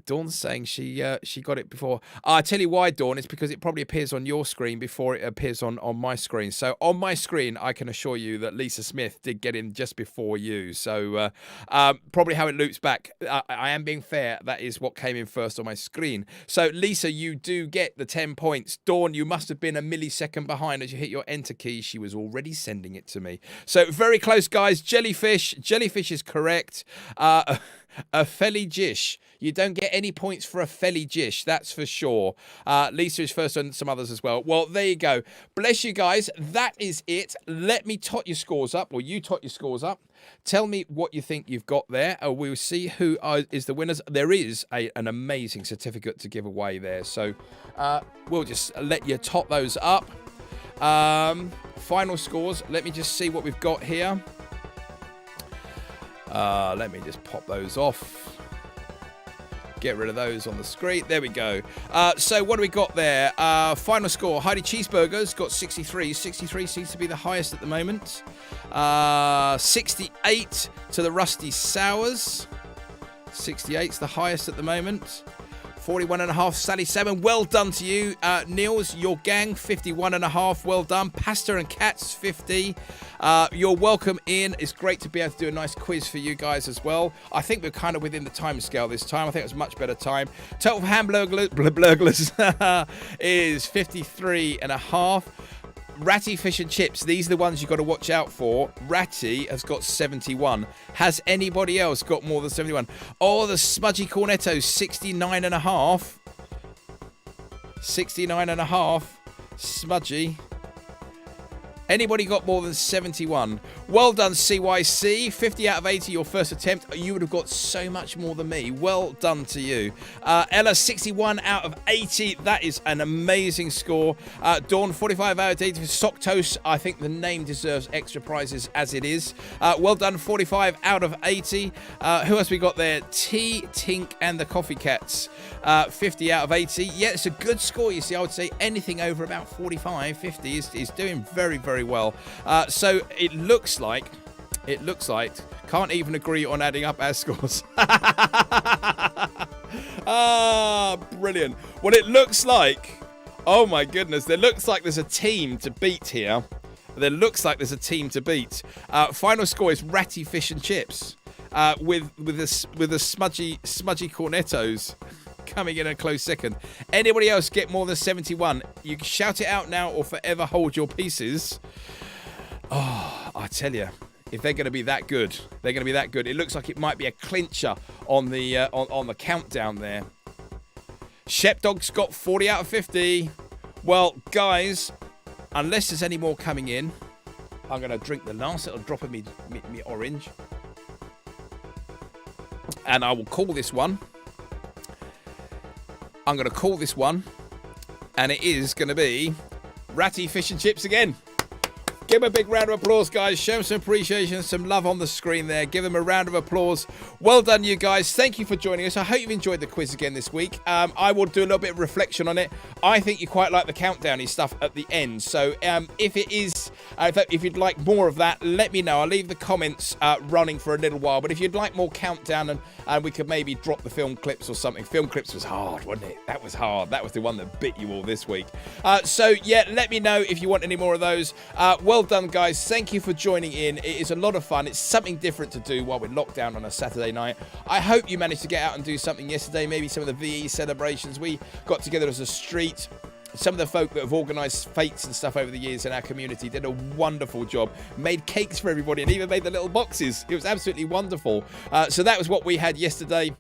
she got it before. I tell you why, Dawn. It's because it probably appears on your screen before it appears on my screen. So on my screen, I can assure you that Lisa Smith did get in just before you. So probably how it loops back. I am being fair. That is what came in first on my screen. So Lisa, you do get the 10 points. Dawn, you must have been a millisecond behind as you hit your enter key. She was already sending it to me. So very close. Guys, jellyfish is correct. A felly jish. You don't get any points for a felly jish, that's for sure. Lisa is first and some others as well. Well, there you go. Bless you guys. That is it. Let me tot your scores up, or you tot your scores up. Tell me what you think you've got there. We'll see who is the winners. There is an amazing certificate to give away there. So we'll just let you tot those up. Final scores. Let me just see what we've got here. Let me just pop those off. Get rid of those on the screen. There we go. So what do we got there? Final score. Heidi Cheeseburger's got 63. 63 seems to be the highest at the moment. 68 to the Rusty Sours. 68's the highest at the moment. 41.5, Sally 7. Well done to you. Niels, your gang, 51.5. Well done. Pasta and Cats, 50. You're welcome in. It's great to be able to do a nice quiz for you guys as well. I think we're kind of within the time scale this time. I think it was a much better time. Total Hamburglers is 53.5. Ratty Fish and Chips, these are the ones you've got to watch out for. Ratty has got 71. Has anybody else got more than 71? Oh, the Smudgy Cornettos, 69.5. 69.5. Smudgy. Anybody got more than 71? Well done, CYC. 50 out of 80, your first attempt. You would have got so much more than me. Well done to you. Ella, 61 out of 80. That is an amazing score. Dawn, 45 out of 80 for Sock Toast. I think the name deserves extra prizes as it is. Well done, 45 out of 80. Who else we got there? T, Tink, and the Coffee Cats. 50 out of 80. Yeah, it's a good score, you see. I would say anything over about 45, 50 is doing very, very well. So it looks like, can't even agree on adding up our scores. Brilliant. Well, it looks like, oh my goodness, there looks like there's a team to beat here. Final score is Ratty Fish and Chips with the smudgy Cornettos coming in a close second. Anybody else get more than 71? You can shout it out now or forever hold your pieces. Oh, I tell you, if they're going to be that good, they're going to be that good. It looks like it might be a clincher on the on the countdown there. Shepdog's got 40 out of 50. Well, guys, unless there's any more coming in, I'm going to drink the last little drop of me orange. And I will call this one. I'm going to call this one. And it is going to be Ratty Fish and Chips again. Give them a big round of applause, guys. Show them some appreciation, some love on the screen there. Give them a round of applause. Well done, you guys. Thank you for joining us. I hope you've enjoyed the quiz again this week. I will do a little bit of reflection on it. I think you quite like the countdowny stuff at the end. So if it is, if you'd like more of that, let me know. I'll leave the comments running for a little while. But if you'd like more countdown and we could maybe drop the film clips or something. Film clips was hard, wasn't it? That was hard. That was the one that bit you all this week. So yeah, let me know if you want any more of those. Well done, guys. Thank you for joining in. It is a lot of fun. It's something different to do while we're locked down on a Saturday night. I hope you managed to get out and do something yesterday. Maybe some of the VE celebrations. We got together as a street. Some of the folk that have organised fates and stuff over the years in our community did a wonderful job. Made cakes for everybody and even made the little boxes. It was absolutely wonderful. So that was what we had yesterday.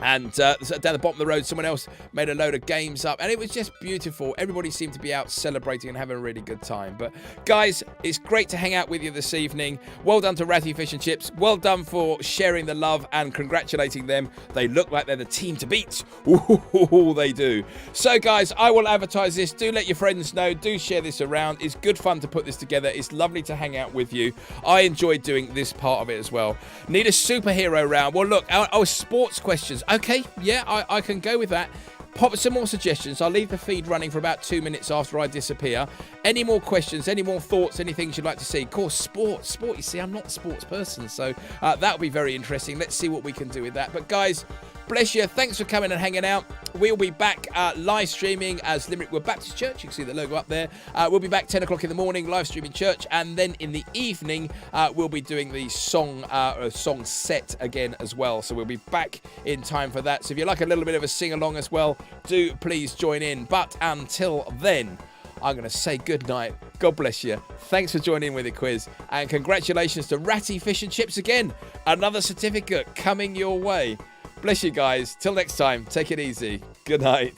And down the bottom of the road, someone else made a load of games up. And it was just beautiful. Everybody seemed to be out celebrating and having a really good time. But, guys, it's great to hang out with you this evening. Well done to Ratty Fish and Chips. Well done for sharing the love and congratulating them. They look like they're the team to beat. Ooh, they do. So, guys, I will advertise this. Do let your friends know. Do share this around. It's good fun to put this together. It's lovely to hang out with you. I enjoyed doing this part of it as well. Need a superhero round. Well, look, our sports questions. Okay, yeah, I can go with that. Pop some more suggestions. I'll leave the feed running for about 2 minutes after I disappear. Any more questions, any more thoughts, any things you'd like to see? Of course, sport, you see, I'm not a sports person, so that'll be very interesting. Let's see what we can do with that. But guys, bless you. Thanks for coming and hanging out. We'll be back live streaming as Limerick Wood Baptist Church. You can see the logo up there. We'll be back 10 o'clock in the morning, live streaming church. And then in the evening, we'll be doing the song set again as well. So we'll be back in time for that. So if you like a little bit of a sing-along as well, do please join in. But until then, I'm going to say good night. God bless you. Thanks for joining in with the quiz. And congratulations to Ratty Fish and Chips again. Another certificate coming your way. Bless you guys. Till next time, take it easy. Good night.